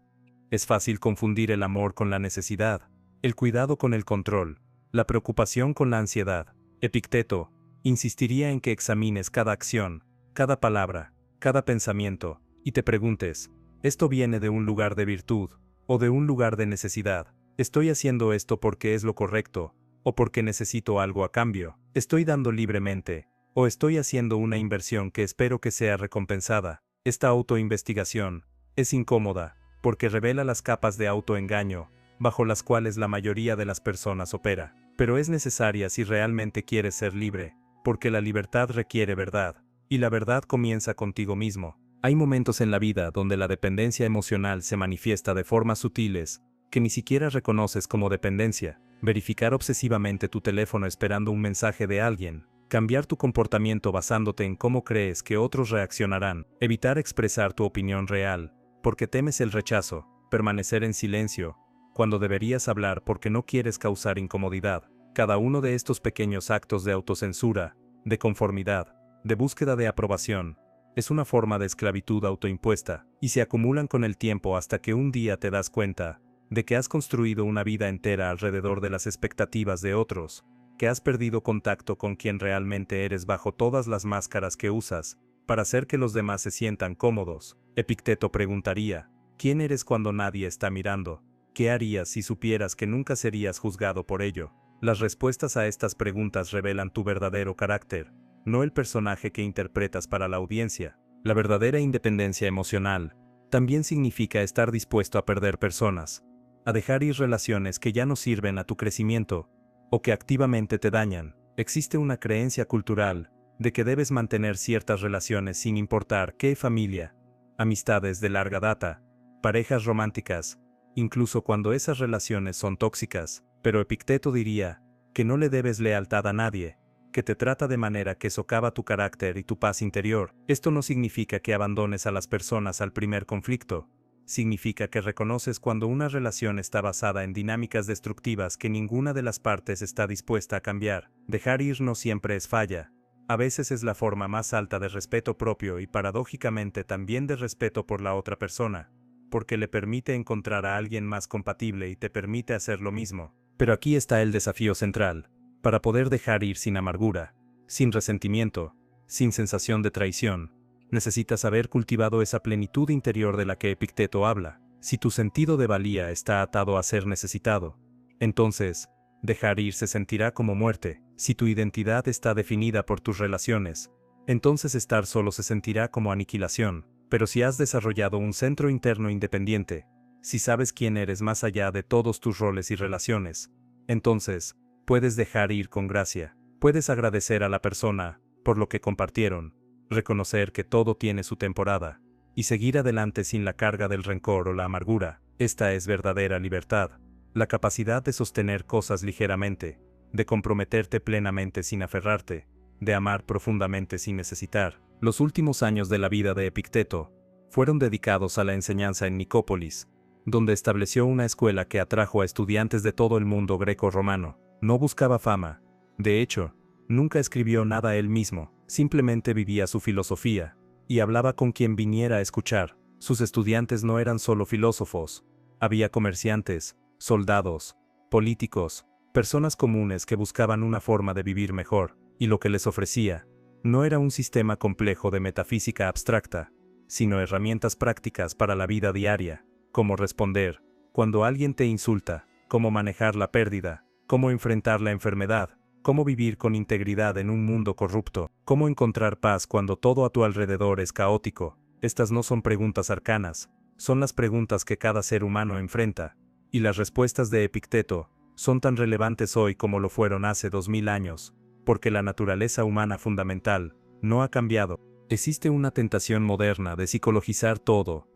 Es fácil confundir el amor con la necesidad, el cuidado con el control, la preocupación con la ansiedad. Epicteto insistiría en que examines cada acción, cada palabra, cada pensamiento, y te preguntes: ¿esto viene de un lugar de virtud o de un lugar de necesidad? ¿Estoy haciendo esto porque es lo correcto, o porque necesito algo a cambio? ¿Estoy dando libremente, o estoy haciendo una inversión que espero que sea recompensada? Esta autoinvestigación es incómoda, porque revela las capas de autoengaño bajo las cuales la mayoría de las personas opera, pero es necesaria si realmente quieres ser libre, porque la libertad requiere verdad, y la verdad comienza contigo mismo. Hay momentos en la vida donde la dependencia emocional se manifiesta de formas sutiles, que ni siquiera reconoces como dependencia. Verificar obsesivamente tu teléfono esperando un mensaje de alguien, cambiar tu comportamiento basándote en cómo crees que otros reaccionarán, evitar expresar tu opinión real, porque temes el rechazo, permanecer en silencio, cuando deberías hablar porque no quieres causar incomodidad. Cada uno de estos pequeños actos de autocensura, de conformidad, de búsqueda de aprobación, es una forma de esclavitud autoimpuesta, y se acumulan con el tiempo hasta que un día te das cuenta de que has construido una vida entera alrededor de las expectativas de otros, que has perdido contacto con quien realmente eres bajo todas las máscaras que usas, para hacer que los demás se sientan cómodos. Epicteto preguntaría: ¿quién eres cuando nadie está mirando? ¿Qué harías si supieras que nunca serías juzgado por ello? Las respuestas a estas preguntas revelan tu verdadero carácter, no el personaje que interpretas para la audiencia. La verdadera independencia emocional también significa estar dispuesto a perder personas, a dejar ir relaciones que ya no sirven a tu crecimiento, o que activamente te dañan. Existe una creencia cultural de que debes mantener ciertas relaciones sin importar qué: familia, amistades de larga data, parejas románticas, incluso cuando esas relaciones son tóxicas. Pero Epicteto diría que no le debes lealtad a nadie, que te trata de manera que socava tu carácter y tu paz interior. Esto no significa que abandones a las personas al primer conflicto. Significa que reconoces cuando una relación está basada en dinámicas destructivas que ninguna de las partes está dispuesta a cambiar. Dejar ir no siempre es falla. A veces es la forma más alta de respeto propio y paradójicamente también de respeto por la otra persona, porque le permite encontrar a alguien más compatible y te permite hacer lo mismo. Pero aquí está el desafío central. Para poder dejar ir sin amargura, sin resentimiento, sin sensación de traición, necesitas haber cultivado esa plenitud interior de la que Epicteto habla. Si tu sentido de valía está atado a ser necesitado, entonces, dejar ir se sentirá como muerte. Si tu identidad está definida por tus relaciones, entonces estar solo se sentirá como aniquilación. Pero si has desarrollado un centro interno independiente, si sabes quién eres más allá de todos tus roles y relaciones, entonces, puedes dejar ir con gracia. Puedes agradecer a la persona por lo que compartieron, reconocer que todo tiene su temporada, y seguir adelante sin la carga del rencor o la amargura. Esta es verdadera libertad. la capacidad de sostener cosas ligeramente, de comprometerte plenamente sin aferrarte, de amar profundamente sin necesitar. Los últimos años de la vida de Epicteto fueron dedicados a la enseñanza en Nicópolis, donde estableció una escuela que atrajo a estudiantes de todo el mundo greco-romano. No buscaba fama. De hecho, nunca escribió nada él mismo, simplemente vivía su filosofía, y hablaba con quien viniera a escuchar. Sus estudiantes no eran solo filósofos, había comerciantes, soldados, políticos, personas comunes que buscaban una forma de vivir mejor, y lo que les ofrecía no era un sistema complejo de metafísica abstracta, sino herramientas prácticas para la vida diaria, cómo responder cuando alguien te insulta, cómo manejar la pérdida, cómo enfrentar la enfermedad, cómo vivir con integridad en un mundo corrupto, cómo encontrar paz cuando todo a tu alrededor es caótico. Estas no son preguntas arcanas, son las preguntas que cada ser humano enfrenta, y las respuestas de Epicteto son tan relevantes hoy como lo fueron hace 2000 años, porque la naturaleza humana fundamental no ha cambiado. Existe una tentación moderna de psicologizar todo,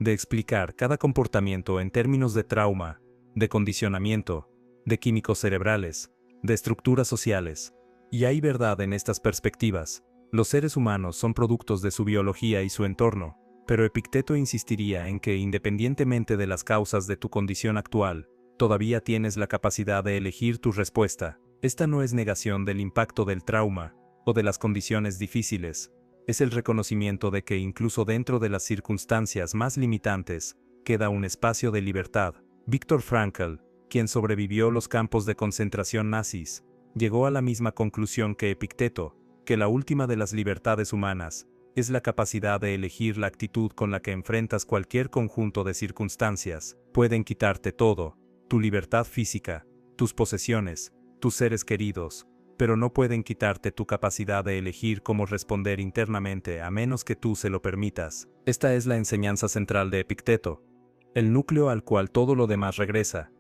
de explicar cada comportamiento en términos de trauma, de condicionamiento, de químicos cerebrales, de estructuras sociales. Y hay verdad en estas perspectivas. Los seres humanos son productos de su biología y su entorno, pero Epicteto insistiría en que independientemente de las causas de tu condición actual, todavía tienes la capacidad de elegir tu respuesta. Esta no es negación del impacto del trauma o de las condiciones difíciles, es el reconocimiento de que incluso dentro de las circunstancias más limitantes, queda un espacio de libertad. Viktor Frankl, quien sobrevivió los campos de concentración nazis, llegó a la misma conclusión que Epicteto, que la última de las libertades humanas es la capacidad de elegir la actitud con la que enfrentas cualquier conjunto de circunstancias. Pueden quitarte todo, tu libertad física, tus posesiones, tus seres queridos, pero no pueden quitarte tu capacidad de elegir cómo responder internamente a menos que tú se lo permitas. Esta es la enseñanza central de Epicteto, el núcleo al cual todo lo demás regresa.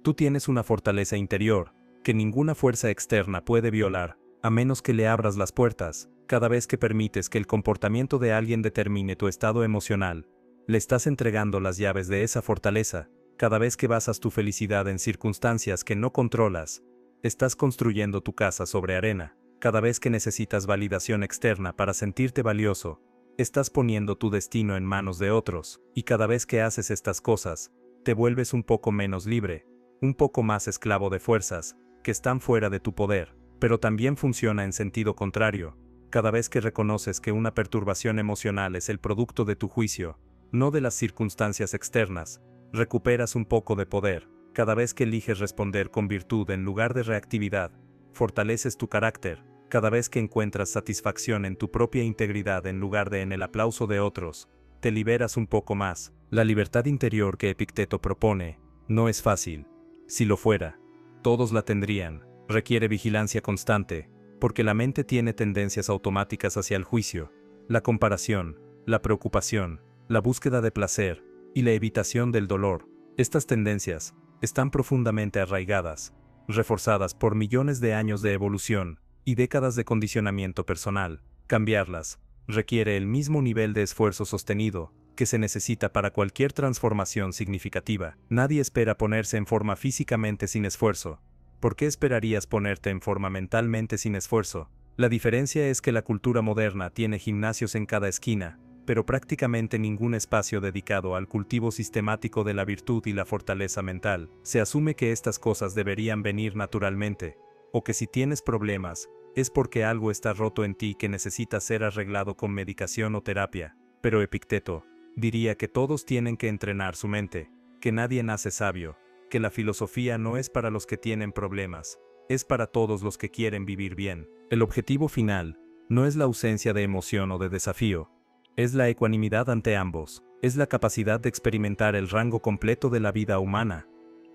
Tú tienes una fortaleza interior, que ninguna fuerza externa puede violar, a menos que le abras las puertas. Cada vez que permites que el comportamiento de alguien determine tu estado emocional, le estás entregando las llaves de esa fortaleza. Cada vez que basas tu felicidad en circunstancias que no controlas, estás construyendo tu casa sobre arena. Cada vez que necesitas validación externa para sentirte valioso, estás poniendo tu destino en manos de otros. Y cada vez que haces estas cosas, te vuelves un poco menos libre, un poco más esclavo de fuerzas que están fuera de tu poder. Pero también funciona en sentido contrario. Cada vez que reconoces que una perturbación emocional es el producto de tu juicio, no de las circunstancias externas, recuperas un poco de poder. Cada vez que eliges responder con virtud en lugar de reactividad, fortaleces tu carácter. Cada vez que encuentras satisfacción en tu propia integridad en lugar de en el aplauso de otros, te liberas un poco más. La libertad interior que Epicteto propone no es fácil. Si lo fuera, todos la tendrían. Requiere vigilancia constante, porque la mente tiene tendencias automáticas hacia el juicio, la comparación, la preocupación, la búsqueda de placer y la evitación del dolor. Estas tendencias están profundamente arraigadas, reforzadas por millones de años de evolución y décadas de condicionamiento personal. Cambiarlas requiere el mismo nivel de esfuerzo sostenido que se necesita para cualquier transformación significativa. Nadie espera ponerse en forma físicamente sin esfuerzo. ¿Por qué esperarías ponerte en forma mentalmente sin esfuerzo? La diferencia es que la cultura moderna tiene gimnasios en cada esquina, pero prácticamente ningún espacio dedicado al cultivo sistemático de la virtud y la fortaleza mental. Se asume que estas cosas deberían venir naturalmente, o que si tienes problemas, es porque algo está roto en ti que necesita ser arreglado con medicación o terapia. Pero Epicteto diría que todos tienen que entrenar su mente, que nadie nace sabio, que la filosofía no es para los que tienen problemas, es para todos los que quieren vivir bien. El objetivo final no es la ausencia de emoción o de desafío, es la ecuanimidad ante ambos, es la capacidad de experimentar el rango completo de la vida humana,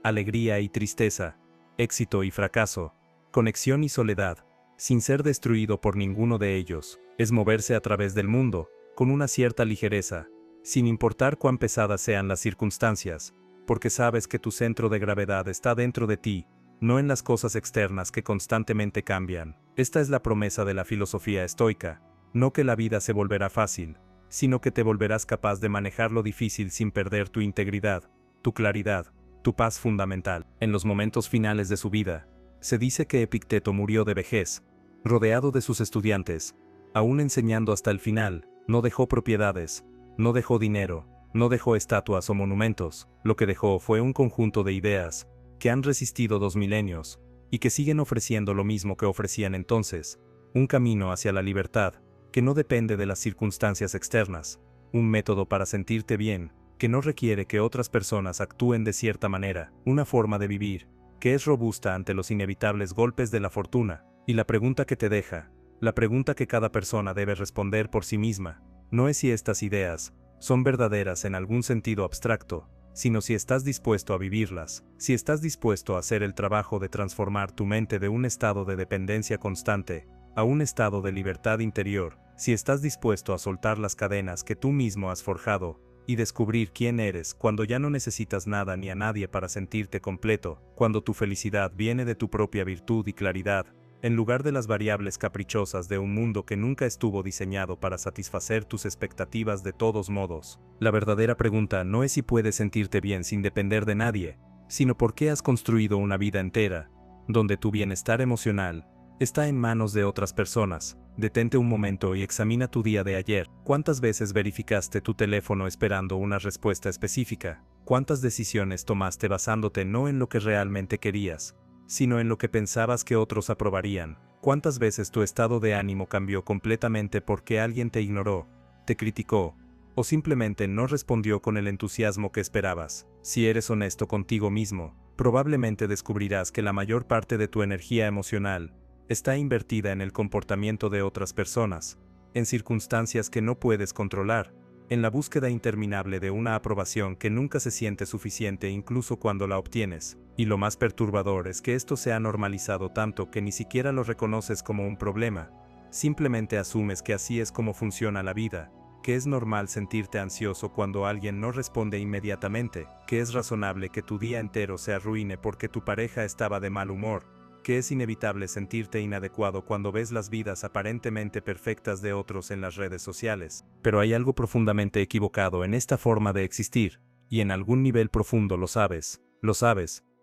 alegría y tristeza, éxito y fracaso, conexión y soledad, sin ser destruido por ninguno de ellos. Es moverse a través del mundo, con una cierta ligereza, sin importar cuán pesadas sean las circunstancias, porque sabes que tu centro de gravedad está dentro de ti, no en las cosas externas que constantemente cambian. Esta es la promesa de la filosofía estoica, no que la vida se volverá fácil, sino que te volverás capaz de manejar lo difícil sin perder tu integridad, tu claridad, tu paz fundamental. En los momentos finales de su vida, se dice que Epicteto murió de vejez, rodeado de sus estudiantes, aún enseñando hasta el final. No dejó propiedades, no dejó dinero, no dejó estatuas o monumentos. Lo que dejó fue un conjunto de ideas que han resistido 2 milenios y que siguen ofreciendo lo mismo que ofrecían entonces: un camino hacia la libertad que no depende de las circunstancias externas, un método para sentirte bien que no requiere que otras personas actúen de cierta manera, una forma de vivir que es robusta ante los inevitables golpes de la fortuna. Y la pregunta que te deja, la pregunta que cada persona debe responder por sí misma, no es si estas ideas son verdaderas en algún sentido abstracto, sino si estás dispuesto a vivirlas, si estás dispuesto a hacer el trabajo de transformar tu mente de un estado de dependencia constante a un estado de libertad interior, si estás dispuesto a soltar las cadenas que tú mismo has forjado y descubrir quién eres cuando ya no necesitas nada ni a nadie para sentirte completo, cuando tu felicidad viene de tu propia virtud y claridad, en lugar de las variables caprichosas de un mundo que nunca estuvo diseñado para satisfacer tus expectativas de todos modos. La verdadera pregunta no es si puedes sentirte bien sin depender de nadie, sino por qué has construido una vida entera, donde tu bienestar emocional está en manos de otras personas. Detente un momento y examina tu día de ayer. ¿Cuántas veces verificaste tu teléfono esperando una respuesta específica? ¿Cuántas decisiones tomaste basándote no en lo que realmente querías, sino en lo que pensabas que otros aprobarían? ¿Cuántas veces tu estado de ánimo cambió completamente porque alguien te ignoró, te criticó, o simplemente no respondió con el entusiasmo que esperabas? Si eres honesto contigo mismo, probablemente descubrirás que la mayor parte de tu energía emocional está invertida en el comportamiento de otras personas, en circunstancias que no puedes controlar, en la búsqueda interminable de una aprobación que nunca se siente suficiente incluso cuando la obtienes. Y lo más perturbador es que esto se ha normalizado tanto que ni siquiera lo reconoces como un problema. Simplemente asumes que así es como funciona la vida, que es normal sentirte ansioso cuando alguien no responde inmediatamente, que es razonable que tu día entero se arruine porque tu pareja estaba de mal humor, que es inevitable sentirte inadecuado cuando ves las vidas aparentemente perfectas de otros en las redes sociales. Pero hay algo profundamente equivocado en esta forma de existir, y en algún nivel profundo lo sabes,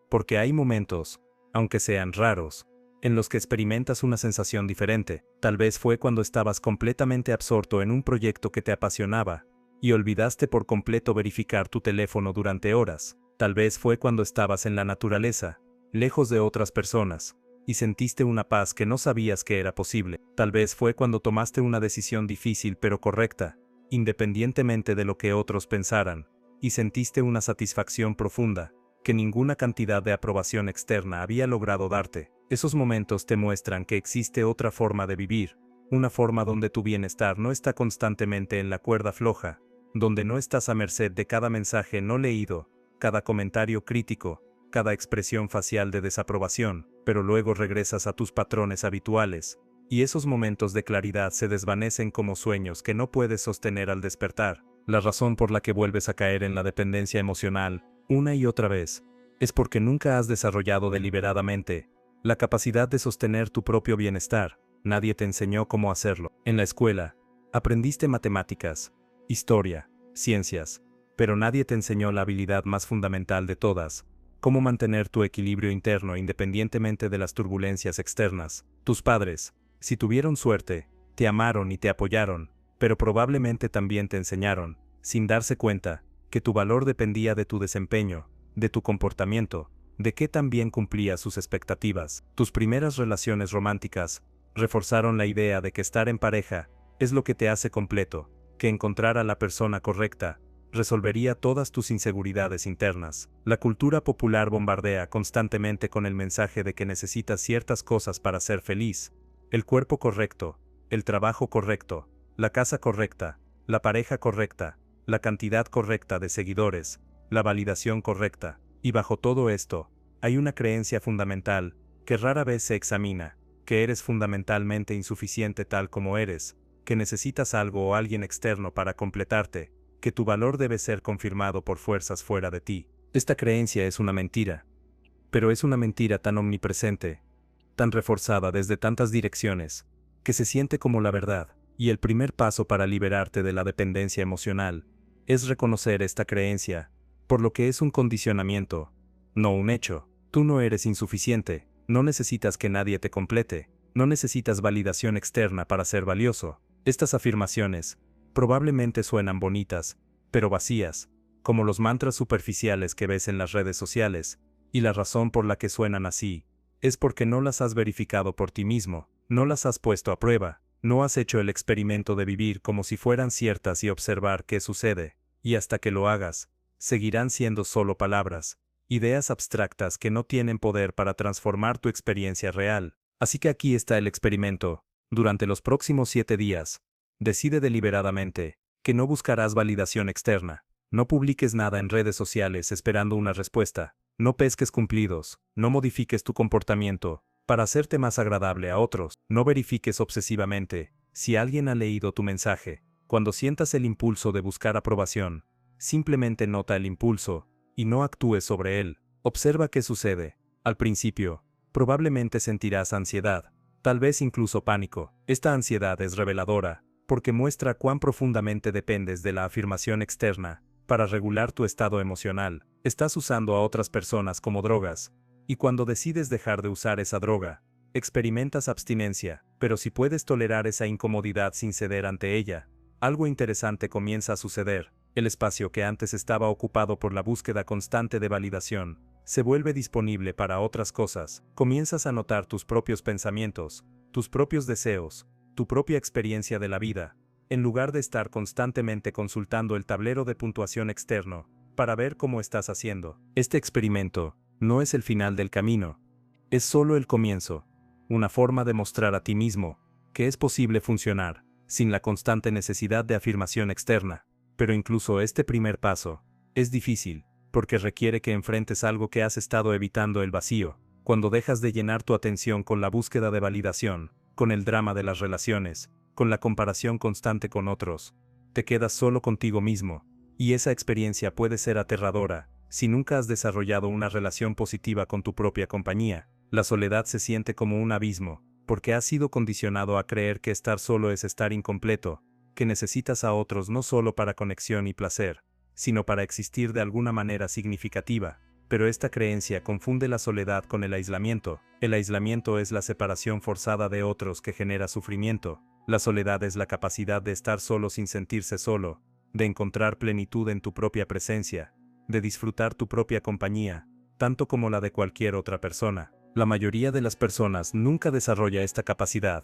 porque hay momentos, aunque sean raros, en los que experimentas una sensación diferente. Tal vez fue cuando estabas completamente absorto en un proyecto que te apasionaba, y olvidaste por completo verificar tu teléfono durante horas. Tal vez fue cuando estabas en la naturaleza, lejos de otras personas, y sentiste una paz que no sabías que era posible. Tal vez fue cuando tomaste una decisión difícil pero correcta, independientemente de lo que otros pensaran, y sentiste una satisfacción profunda, que ninguna cantidad de aprobación externa había logrado darte. Esos momentos te muestran que existe otra forma de vivir, una forma donde tu bienestar no está constantemente en la cuerda floja, donde no estás a merced de cada mensaje no leído, cada comentario crítico, cada expresión facial de desaprobación, pero luego regresas a tus patrones habituales, y esos momentos de claridad se desvanecen como sueños que no puedes sostener al despertar. La razón por la que vuelves a caer en la dependencia emocional, una y otra vez, es porque nunca has desarrollado deliberadamente la capacidad de sostener tu propio bienestar. Nadie te enseñó cómo hacerlo. En la escuela, aprendiste matemáticas, historia, ciencias, pero nadie te enseñó la habilidad más fundamental de todas: cómo mantener tu equilibrio interno independientemente de las turbulencias externas. Tus padres, si tuvieron suerte, te amaron y te apoyaron, pero probablemente también te enseñaron, sin darse cuenta, que tu valor dependía de tu desempeño, de tu comportamiento, de qué tan bien cumplías sus expectativas. Tus primeras relaciones románticas reforzaron la idea de que estar en pareja es lo que te hace completo, que encontrar a la persona correcta resolvería todas tus inseguridades internas. La cultura popular bombardea constantemente con el mensaje de que necesitas ciertas cosas para ser feliz: el cuerpo correcto, el trabajo correcto, la casa correcta, la pareja correcta, la cantidad correcta de seguidores, la validación correcta. Y bajo todo esto, hay una creencia fundamental, que rara vez se examina, que eres fundamentalmente insuficiente tal como eres, que necesitas algo o alguien externo para completarte, que tu valor debe ser confirmado por fuerzas fuera de ti. Esta creencia es una mentira, pero es una mentira tan omnipresente, tan reforzada desde tantas direcciones, que se siente como la verdad. Y el primer paso para liberarte de la dependencia emocional es reconocer esta creencia por lo que es: un condicionamiento, no un hecho. Tú no eres insuficiente, no necesitas que nadie te complete, no necesitas validación externa para ser valioso. Estas afirmaciones probablemente suenan bonitas, pero vacías, como los mantras superficiales que ves en las redes sociales, y la razón por la que suenan así es porque no las has verificado por ti mismo, no las has puesto a prueba, no has hecho el experimento de vivir como si fueran ciertas y observar qué sucede, y hasta que lo hagas, seguirán siendo solo palabras, ideas abstractas que no tienen poder para transformar tu experiencia real. Así que aquí está el experimento. Durante los próximos 7 días, decide deliberadamente que no buscarás validación externa. No publiques nada en redes sociales esperando una respuesta. No pesques cumplidos. No modifiques tu comportamiento para hacerte más agradable a otros. No verifiques obsesivamente si alguien ha leído tu mensaje. Cuando sientas el impulso de buscar aprobación, simplemente nota el impulso y no actúes sobre él. Observa qué sucede. Al principio, probablemente sentirás ansiedad, tal vez incluso pánico. Esta ansiedad es reveladora, porque muestra cuán profundamente dependes de la afirmación externa para regular tu estado emocional. Estás usando a otras personas como drogas, y cuando decides dejar de usar esa droga, experimentas abstinencia, pero si puedes tolerar esa incomodidad sin ceder ante ella, algo interesante comienza a suceder. El espacio que antes estaba ocupado por la búsqueda constante de validación se vuelve disponible para otras cosas. Comienzas a notar tus propios pensamientos, tus propios deseos, tu propia experiencia de la vida, en lugar de estar constantemente consultando el tablero de puntuación externo para ver cómo estás haciendo. Este experimento no es el final del camino, es solo el comienzo, una forma de mostrar a ti mismo que es posible funcionar sin la constante necesidad de afirmación externa. Pero incluso este primer paso es difícil, porque requiere que enfrentes algo que has estado evitando: el vacío. Cuando dejas de llenar tu atención con la búsqueda de validación, con el drama de las relaciones, con la comparación constante con otros, te quedas solo contigo mismo, y esa experiencia puede ser aterradora. Si nunca has desarrollado una relación positiva con tu propia compañía, la soledad se siente como un abismo, porque has sido condicionado a creer que estar solo es estar incompleto, que necesitas a otros no solo para conexión y placer, sino para existir de alguna manera significativa. Pero esta creencia confunde la soledad con el aislamiento. El aislamiento es la separación forzada de otros que genera sufrimiento. La soledad es la capacidad de estar solo sin sentirse solo, de encontrar plenitud en tu propia presencia, de disfrutar tu propia compañía, tanto como la de cualquier otra persona. La mayoría de las personas nunca desarrolla esta capacidad,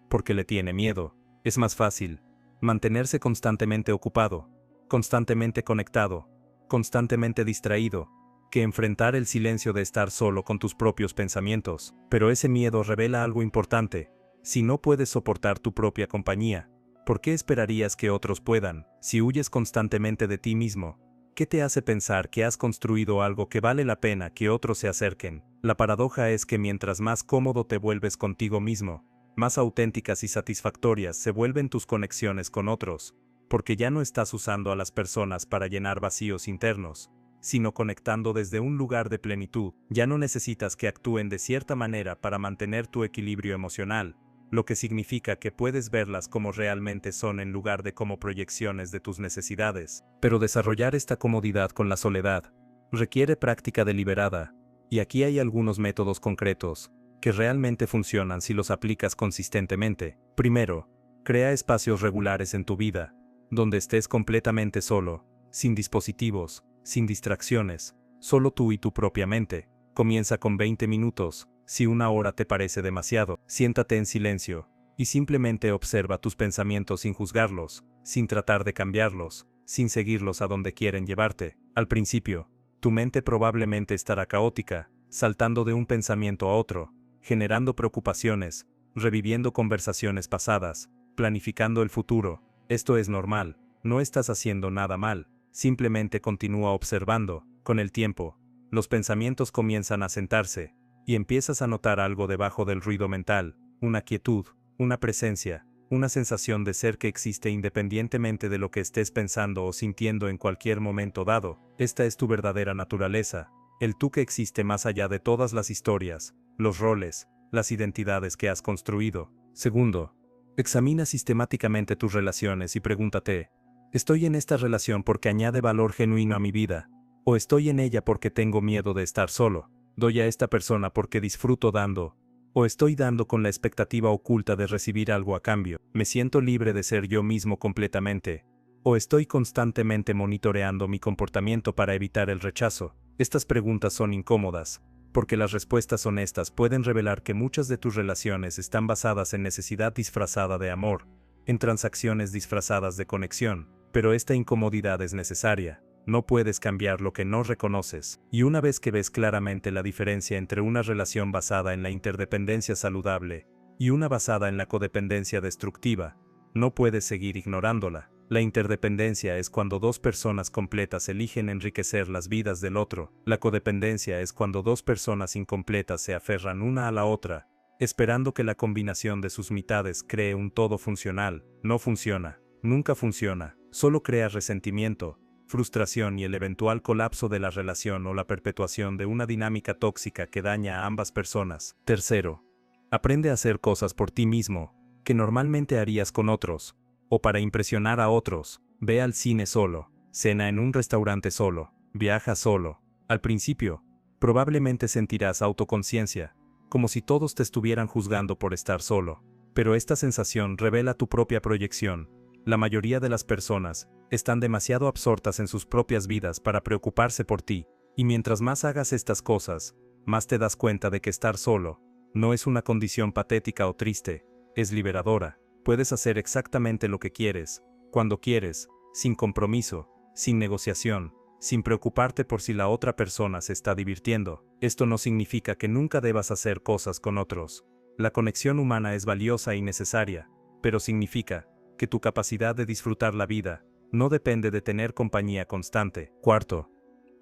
porque le tiene miedo. Es más fácil mantenerse constantemente ocupado, constantemente conectado, constantemente distraído, que enfrentar el silencio de estar solo con tus propios pensamientos. Pero ese miedo revela algo importante. Si no puedes soportar tu propia compañía, ¿por qué esperarías que otros puedan? Si huyes constantemente de ti mismo, ¿qué te hace pensar que has construido algo que vale la pena que otros se acerquen? La paradoja es que mientras más cómodo te vuelves contigo mismo, más auténticas y satisfactorias se vuelven tus conexiones con otros, porque ya no estás usando a las personas para llenar vacíos internos, sino conectando desde un lugar de plenitud. Ya no necesitas que actúen de cierta manera para mantener tu equilibrio emocional, lo que significa que puedes verlas como realmente son en lugar de como proyecciones de tus necesidades. Pero desarrollar esta comodidad con la soledad requiere práctica deliberada, y aquí hay algunos métodos concretos que realmente funcionan si los aplicas consistentemente. Primero, crea espacios regulares en tu vida, donde estés completamente solo, sin dispositivos, sin distracciones, solo tú y tu propia mente. Comienza con 20 minutos, si una hora te parece demasiado. Siéntate en silencio, y simplemente observa tus pensamientos sin juzgarlos, sin tratar de cambiarlos, sin seguirlos a donde quieren llevarte. Al principio, tu mente probablemente estará caótica, saltando de un pensamiento a otro, generando preocupaciones, reviviendo conversaciones pasadas, planificando el futuro. Esto es normal, no estás haciendo nada mal, simplemente continúa observando. Con el tiempo, los pensamientos comienzan a sentarse, y empiezas a notar algo debajo del ruido mental, una quietud, una presencia, una sensación de ser que existe independientemente de lo que estés pensando o sintiendo en cualquier momento dado. Esta es tu verdadera naturaleza, el tú que existe más allá de todas las historias, los roles, las identidades que has construido. Segundo, examina sistemáticamente tus relaciones y pregúntate: ¿estoy en esta relación porque añade valor genuino a mi vida, O estoy en ella porque tengo miedo de estar solo. Doy a esta persona porque disfruto dando. O estoy dando con la expectativa oculta de recibir algo a cambio. Me siento libre de ser yo mismo completamente. O estoy constantemente monitoreando mi comportamiento para evitar el rechazo. Estas preguntas son incómodas, porque las respuestas honestas pueden revelar que muchas de tus relaciones están basadas en necesidad disfrazada de amor, en transacciones disfrazadas de conexión. Pero esta incomodidad es necesaria. No puedes cambiar lo que no reconoces. Y una vez que ves claramente la diferencia entre una relación basada en la interdependencia saludable y una basada en la codependencia destructiva, no puedes seguir ignorándola. La interdependencia es cuando dos personas completas eligen enriquecer las vidas del otro. La codependencia es cuando dos personas incompletas se aferran una a la otra, esperando que la combinación de sus mitades cree un todo funcional. No funciona. Nunca funciona. Solo crea resentimiento, frustración y el eventual colapso de la relación o la perpetuación de una dinámica tóxica que daña a ambas personas. Tercero, aprende a hacer cosas por ti mismo, que normalmente harías con otros, o para impresionar a otros. Ve al cine solo, cena en un restaurante solo, viaja solo. Al principio, probablemente sentirás autoconciencia, como si todos te estuvieran juzgando por estar solo. Pero esta sensación revela tu propia proyección. La mayoría de las personas están demasiado absortas en sus propias vidas para preocuparse por ti, y mientras más hagas estas cosas, más te das cuenta de que estar solo no es una condición patética o triste, es liberadora. Puedes hacer exactamente lo que quieres, cuando quieres, sin compromiso, sin negociación, sin preocuparte por si la otra persona se está divirtiendo. Esto no significa que nunca debas hacer cosas con otros. La conexión humana es valiosa y necesaria, pero significa que tu capacidad de disfrutar la vida no depende de tener compañía constante. Cuarto,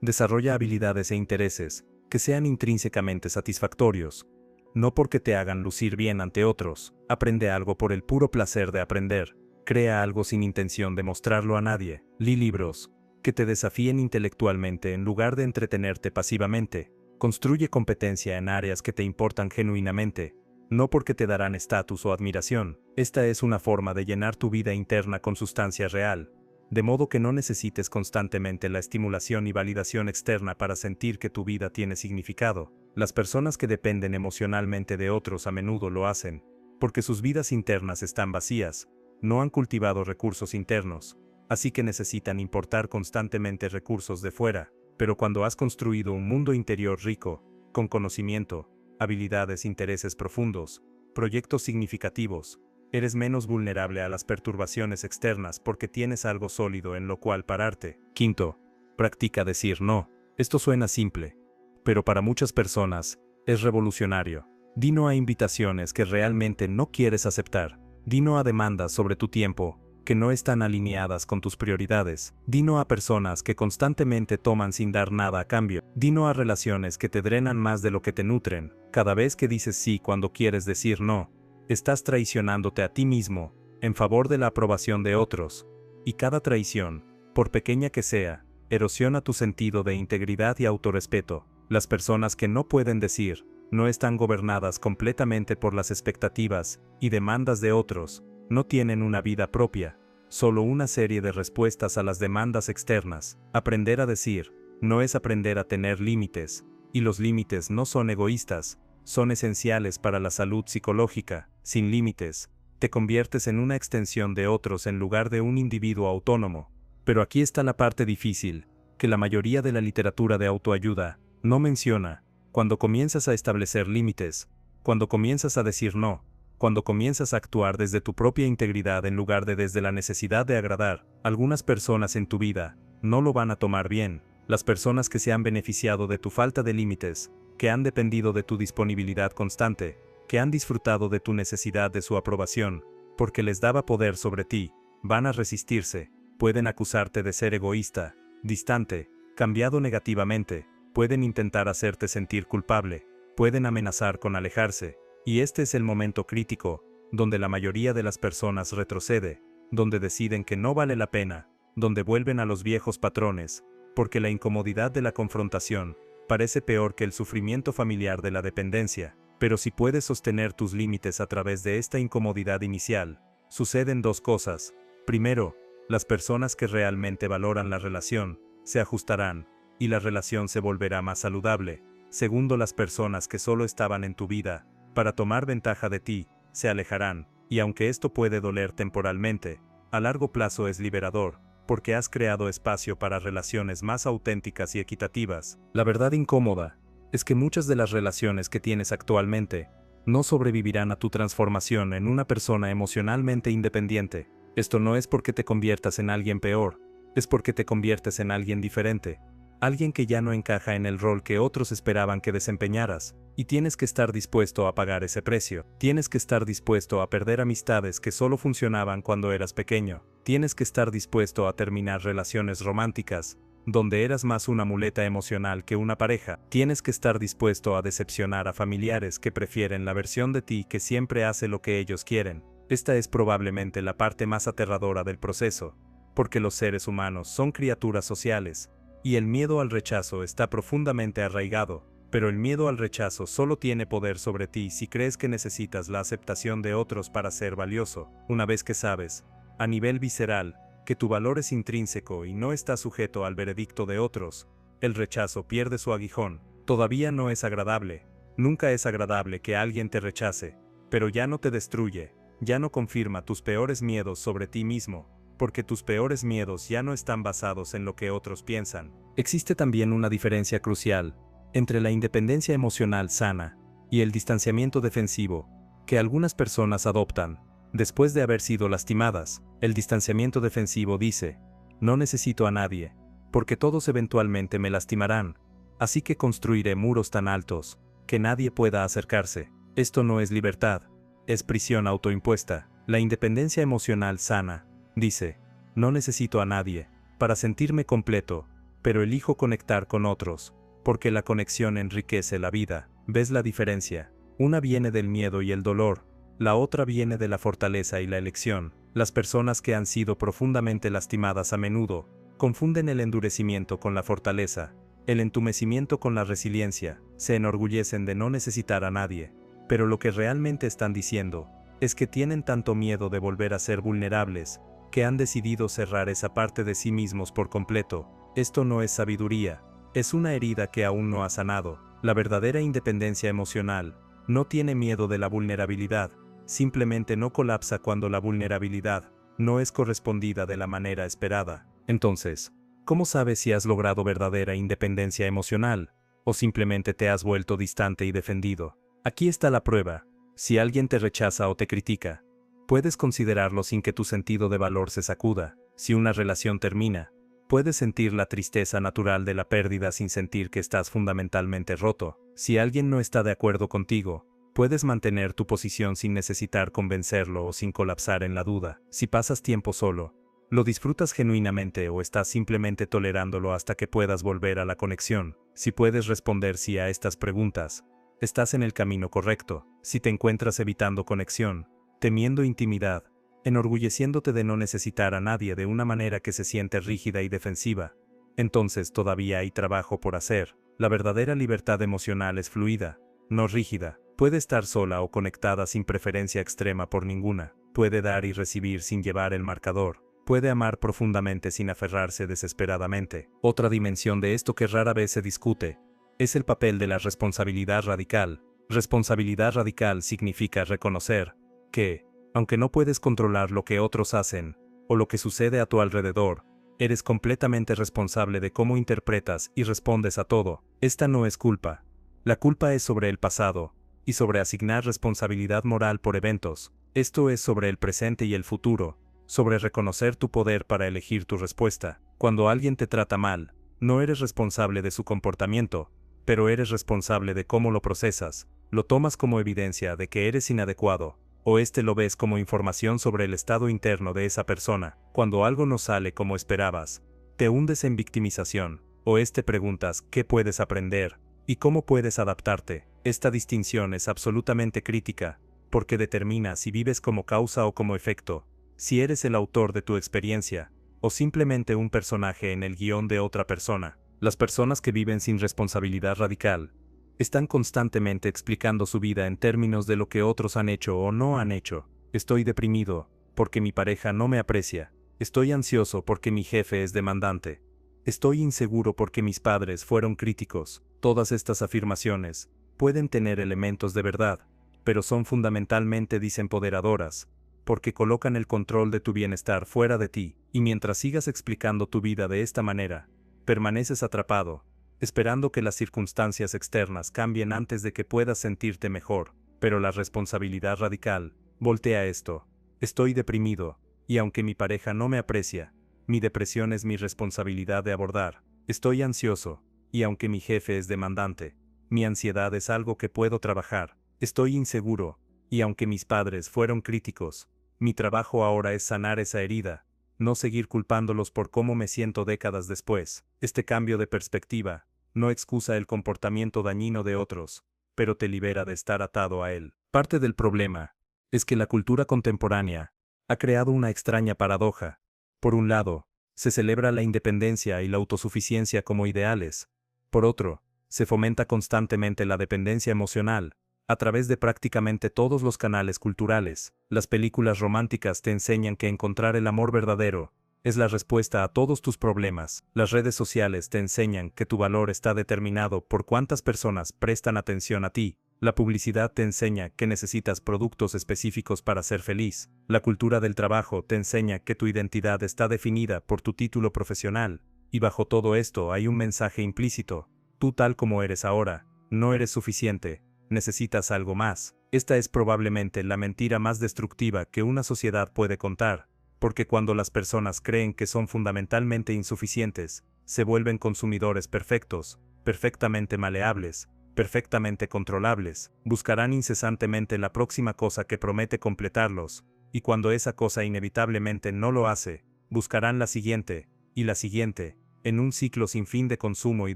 desarrolla habilidades e intereses que sean intrínsecamente satisfactorios, no porque te hagan lucir bien ante otros. Aprende algo por el puro placer de aprender. Crea algo sin intención de mostrarlo a nadie. Lee libros que te desafíen intelectualmente en lugar de entretenerte pasivamente. Construye competencia en áreas que te importan genuinamente, no porque te darán estatus o admiración. Esta es una forma de llenar tu vida interna con sustancia real, de modo que no necesites constantemente la estimulación y validación externa para sentir que tu vida tiene significado. Las personas que dependen emocionalmente de otros a menudo lo hacen, porque sus vidas internas están vacías, no han cultivado recursos internos, así que necesitan importar constantemente recursos de fuera. Pero cuando has construido un mundo interior rico, con conocimiento, habilidades, intereses profundos, proyectos significativos, eres menos vulnerable a las perturbaciones externas porque tienes algo sólido en lo cual pararte. Quinto, practica decir no. Esto suena simple, pero para muchas personas es revolucionario. Di no a invitaciones que realmente no quieres aceptar. Di no a demandas sobre tu tiempo que no están alineadas con tus prioridades. Di no a personas que constantemente toman sin dar nada a cambio. Di no a relaciones que te drenan más de lo que te nutren. Cada vez que dices sí cuando quieres decir no, estás traicionándote a ti mismo en favor de la aprobación de otros. Y cada traición, por pequeña que sea, erosiona tu sentido de integridad y autorrespeto. Las personas que no pueden decir no están gobernadas completamente por las expectativas y demandas de otros. No tienen una vida propia, solo una serie de respuestas a las demandas externas. Aprender a decir no es aprender a tener límites, y los límites no son egoístas, son esenciales para la salud psicológica. Sin límites, te conviertes en una extensión de otros en lugar de un individuo autónomo. Pero aquí está la parte difícil, que la mayoría de la literatura de autoayuda no menciona. Cuando comienzas a establecer límites, cuando comienzas a decir no, cuando comienzas a actuar desde tu propia integridad en lugar de desde la necesidad de agradar, algunas personas en tu vida no lo van a tomar bien. Las personas que se han beneficiado de tu falta de límites, que han dependido de tu disponibilidad constante, que han disfrutado de tu necesidad de su aprobación, porque les daba poder sobre ti, van a resistirse. Pueden acusarte de ser egoísta, distante, cambiado negativamente, pueden intentar hacerte sentir culpable, pueden amenazar con alejarse. Y este es el momento crítico, donde la mayoría de las personas retrocede, donde deciden que no vale la pena, donde vuelven a los viejos patrones, porque la incomodidad de la confrontación parece peor que el sufrimiento familiar de la dependencia. Pero si puedes sostener tus límites a través de esta incomodidad inicial, suceden dos cosas. Primero, las personas que realmente valoran la relación se ajustarán, y la relación se volverá más saludable. Segundo, las personas que solo estaban en tu vida para tomar ventaja de ti, se alejarán, y aunque esto puede doler temporalmente, a largo plazo es liberador, porque has creado espacio para relaciones más auténticas y equitativas. La verdad incómoda es que muchas de las relaciones que tienes actualmente no sobrevivirán a tu transformación en una persona emocionalmente independiente. Esto no es porque te conviertas en alguien peor, es porque te conviertes en alguien diferente, alguien que ya no encaja en el rol que otros esperaban que desempeñaras, y tienes que estar dispuesto a pagar ese precio. Tienes que estar dispuesto a perder amistades que solo funcionaban cuando eras pequeño. Tienes que estar dispuesto a terminar relaciones románticas, donde eras más una muleta emocional que una pareja. Tienes que estar dispuesto a decepcionar a familiares que prefieren la versión de ti que siempre hace lo que ellos quieren. Esta es probablemente la parte más aterradora del proceso, porque los seres humanos son criaturas sociales, y el miedo al rechazo está profundamente arraigado, pero el miedo al rechazo solo tiene poder sobre ti si crees que necesitas la aceptación de otros para ser valioso. Una vez que sabes, a nivel visceral, que tu valor es intrínseco y no está sujeto al veredicto de otros, el rechazo pierde su aguijón. Todavía no es agradable, nunca es agradable que alguien te rechace, pero ya no te destruye, ya no confirma tus peores miedos sobre ti mismo, porque tus peores miedos ya no están basados en lo que otros piensan. Existe también una diferencia crucial entre la independencia emocional sana y el distanciamiento defensivo que algunas personas adoptan después de haber sido lastimadas. El distanciamiento defensivo dice: no necesito a nadie, porque todos eventualmente me lastimarán, así que construiré muros tan altos que nadie pueda acercarse. Esto no es libertad, es prisión autoimpuesta. La independencia emocional sana dice: no necesito a nadie para sentirme completo, pero elijo conectar con otros, porque la conexión enriquece la vida. ¿Ves la diferencia? Una viene del miedo y el dolor, la otra viene de la fortaleza y la elección. Las personas que han sido profundamente lastimadas a menudo confunden el endurecimiento con la fortaleza, el entumecimiento con la resiliencia, se enorgullecen de no necesitar a nadie, pero lo que realmente están diciendo es que tienen tanto miedo de volver a ser vulnerables, que han decidido cerrar esa parte de sí mismos por completo. Esto no es sabiduría, es una herida que aún no ha sanado. La verdadera independencia emocional no tiene miedo de la vulnerabilidad, simplemente no colapsa cuando la vulnerabilidad no es correspondida de la manera esperada. Entonces, ¿cómo sabes si has logrado verdadera independencia emocional, o simplemente te has vuelto distante y defendido? Aquí está la prueba. Si alguien te rechaza o te critica, puedes considerarlo sin que tu sentido de valor se sacuda. Si una relación termina, puedes sentir la tristeza natural de la pérdida sin sentir que estás fundamentalmente roto. Si alguien no está de acuerdo contigo, puedes mantener tu posición sin necesitar convencerlo o sin colapsar en la duda. Si pasas tiempo solo, ¿lo disfrutas genuinamente o estás simplemente tolerándolo hasta que puedas volver a la conexión? Si puedes responder sí a estas preguntas, estás en el camino correcto. Si te encuentras evitando conexión, temiendo intimidad, enorgulleciéndote de no necesitar a nadie de una manera que se siente rígida y defensiva, entonces todavía hay trabajo por hacer. La verdadera libertad emocional es fluida, no rígida. Puede estar sola o conectada sin preferencia extrema por ninguna. Puede dar y recibir sin llevar el marcador. Puede amar profundamente sin aferrarse desesperadamente. Otra dimensión de esto que rara vez se discute es el papel de la responsabilidad radical. Responsabilidad radical significa reconocer que, aunque no puedes controlar lo que otros hacen o lo que sucede a tu alrededor, eres completamente responsable de cómo interpretas y respondes a todo. Esta no es culpa. La culpa es sobre el pasado y sobre asignar responsabilidad moral por eventos. Esto es sobre el presente y el futuro, sobre reconocer tu poder para elegir tu respuesta. Cuando alguien te trata mal, no eres responsable de su comportamiento, pero eres responsable de cómo lo procesas. Lo tomas como evidencia de que eres inadecuado, o lo ves como información sobre el estado interno de esa persona. Cuando algo no sale como esperabas, te hundes en victimización, o te preguntas qué puedes aprender y cómo puedes adaptarte. Esta distinción es absolutamente crítica, porque determina si vives como causa o como efecto, si eres el autor de tu experiencia, o simplemente un personaje en el guión de otra persona. Las personas que viven sin responsabilidad radical están constantemente explicando su vida en términos de lo que otros han hecho o no han hecho. Estoy deprimido porque mi pareja no me aprecia. Estoy ansioso porque mi jefe es demandante. Estoy inseguro porque mis padres fueron críticos. Todas estas afirmaciones pueden tener elementos de verdad, pero son fundamentalmente desempoderadoras, porque colocan el control de tu bienestar fuera de ti, y mientras sigas explicando tu vida de esta manera, permaneces atrapado, esperando que las circunstancias externas cambien antes de que puedas sentirte mejor. Pero la responsabilidad radical voltea esto. Estoy deprimido, y aunque mi pareja no me aprecia, mi depresión es mi responsabilidad de abordar. Estoy ansioso, y aunque mi jefe es demandante, mi ansiedad es algo que puedo trabajar. Estoy inseguro, y aunque mis padres fueron críticos, mi trabajo ahora es sanar esa herida, no seguir culpándolos por cómo me siento décadas después. Este cambio de perspectiva no excusa el comportamiento dañino de otros, pero te libera de estar atado a él. Parte del problema es que la cultura contemporánea ha creado una extraña paradoja. Por un lado, se celebra la independencia y la autosuficiencia como ideales. Por otro, se fomenta constantemente la dependencia emocional, a través de prácticamente todos los canales culturales. Las películas románticas te enseñan que encontrar el amor verdadero es la respuesta a todos tus problemas. Las redes sociales te enseñan que tu valor está determinado por cuántas personas prestan atención a ti. La publicidad te enseña que necesitas productos específicos para ser feliz. La cultura del trabajo te enseña que tu identidad está definida por tu título profesional. Y bajo todo esto hay un mensaje implícito. Tú tal como eres ahora, no eres suficiente. Necesitas algo más. Esta es probablemente la mentira más destructiva que una sociedad puede contar, porque cuando las personas creen que son fundamentalmente insuficientes, se vuelven consumidores perfectos, perfectamente maleables, perfectamente controlables, buscarán incesantemente la próxima cosa que promete completarlos, y cuando esa cosa inevitablemente no lo hace, buscarán la siguiente, y la siguiente, en un ciclo sin fin de consumo y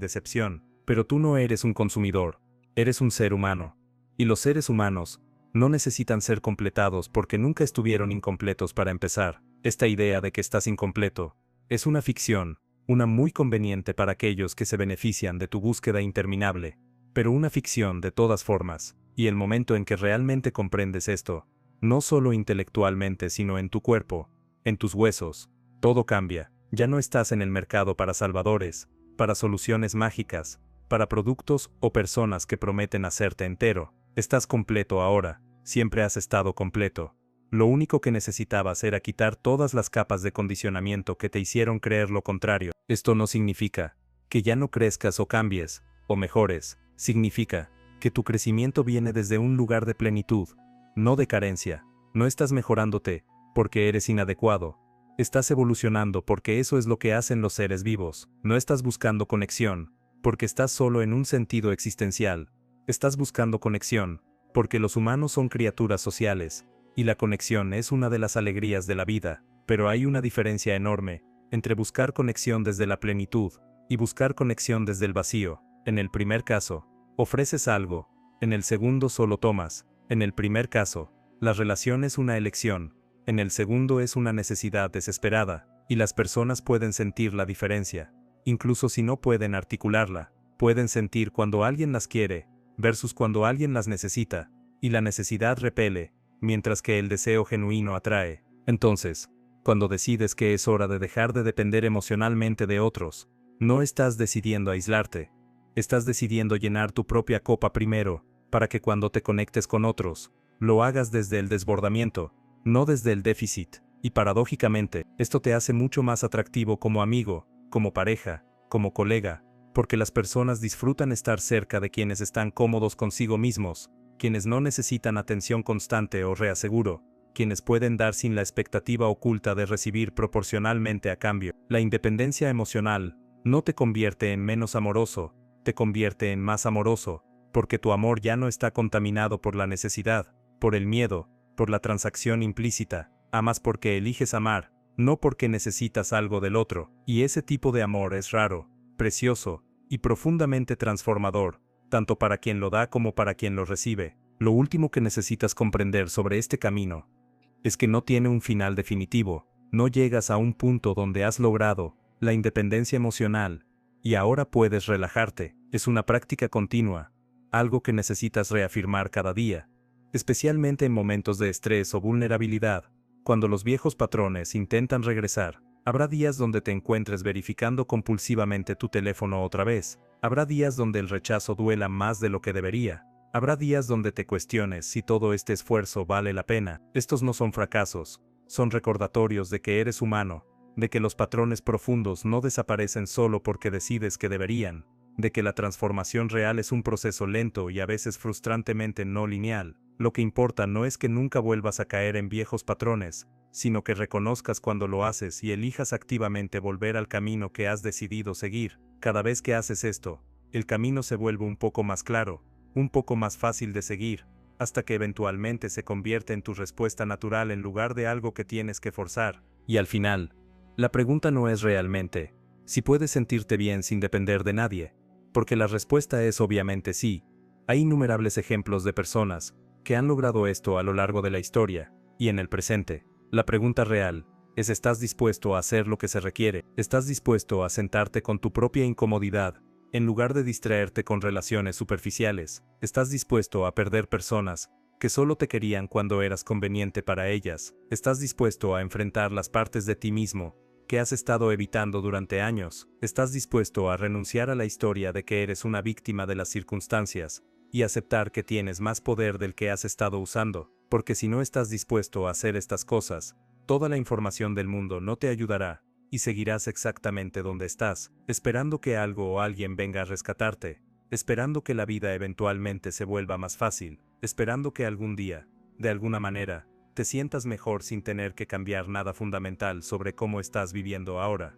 decepción. Pero tú no eres un consumidor. Eres un ser humano. Y los seres humanos no necesitan ser completados porque nunca estuvieron incompletos para empezar. Esta idea de que estás incompleto es una ficción, una muy conveniente para aquellos que se benefician de tu búsqueda interminable, pero una ficción de todas formas. Y el momento en que realmente comprendes esto, no solo intelectualmente sino en tu cuerpo, en tus huesos, todo cambia. Ya no estás en el mercado para salvadores, para soluciones mágicas, para productos o personas que prometen hacerte entero. Estás completo ahora, siempre has estado completo. Lo único que necesitabas era quitar todas las capas de condicionamiento que te hicieron creer lo contrario. Esto no significa que ya no crezcas o cambies, o mejores, significa que tu crecimiento viene desde un lugar de plenitud, no de carencia. No estás mejorándote porque eres inadecuado. Estás evolucionando porque eso es lo que hacen los seres vivos. No estás buscando conexión porque estás solo en un sentido existencial. Estás buscando conexión, porque los humanos son criaturas sociales, y la conexión es una de las alegrías de la vida, pero hay una diferencia enorme entre buscar conexión desde la plenitud y buscar conexión desde el vacío. En el primer caso, ofreces algo, en el segundo solo tomas. En el primer caso, la relación es una elección, en el segundo es una necesidad desesperada, y las personas pueden sentir la diferencia. Incluso si no pueden articularla, pueden sentir cuando alguien las quiere, versus cuando alguien las necesita, y la necesidad repele, mientras que el deseo genuino atrae. Entonces, cuando decides que es hora de dejar de depender emocionalmente de otros, no estás decidiendo aislarte, estás decidiendo llenar tu propia copa primero, para que cuando te conectes con otros, lo hagas desde el desbordamiento, no desde el déficit, y paradójicamente, esto te hace mucho más atractivo como amigo, como pareja, como colega, porque las personas disfrutan estar cerca de quienes están cómodos consigo mismos, quienes no necesitan atención constante o reaseguro, quienes pueden dar sin la expectativa oculta de recibir proporcionalmente a cambio. La independencia emocional no te convierte en menos amoroso, te convierte en más amoroso, porque tu amor ya no está contaminado por la necesidad, por el miedo, por la transacción implícita. Amas porque eliges amar, no porque necesitas algo del otro, y ese tipo de amor es raro, precioso y profundamente transformador, tanto para quien lo da como para quien lo recibe. Lo último que necesitas comprender sobre este camino es que no tiene un final definitivo. No llegas a un punto donde has logrado la independencia emocional y ahora puedes relajarte. Es una práctica continua, algo que necesitas reafirmar cada día, especialmente en momentos de estrés o vulnerabilidad, cuando los viejos patrones intentan regresar. Habrá días donde te encuentres verificando compulsivamente tu teléfono otra vez. Habrá días donde el rechazo duela más de lo que debería. Habrá días donde te cuestiones si todo este esfuerzo vale la pena. Estos no son fracasos, son recordatorios de que eres humano, de que los patrones profundos no desaparecen solo porque decides que deberían, de que la transformación real es un proceso lento y a veces frustrantemente no lineal. Lo que importa no es que nunca vuelvas a caer en viejos patrones, sino que reconozcas cuando lo haces y elijas activamente volver al camino que has decidido seguir. Cada vez que haces esto, el camino se vuelve un poco más claro, un poco más fácil de seguir, hasta que eventualmente se convierte en tu respuesta natural en lugar de algo que tienes que forzar. Y al final, la pregunta no es realmente si puedes sentirte bien sin depender de nadie, porque la respuesta es obviamente sí. Hay innumerables ejemplos de personas que han logrado esto a lo largo de la historia y en el presente. La pregunta real es: ¿estás dispuesto a hacer lo que se requiere? ¿Estás dispuesto a sentarte con tu propia incomodidad, en lugar de distraerte con relaciones superficiales? ¿Estás dispuesto a perder personas que solo te querían cuando eras conveniente para ellas? ¿Estás dispuesto a enfrentar las partes de ti mismo que has estado evitando durante años? ¿Estás dispuesto a renunciar a la historia de que eres una víctima de las circunstancias y aceptar que tienes más poder del que has estado usando? Porque si no estás dispuesto a hacer estas cosas, toda la información del mundo no te ayudará, y seguirás exactamente donde estás, esperando que algo o alguien venga a rescatarte, esperando que la vida eventualmente se vuelva más fácil, esperando que algún día, de alguna manera, te sientas mejor sin tener que cambiar nada fundamental sobre cómo estás viviendo ahora.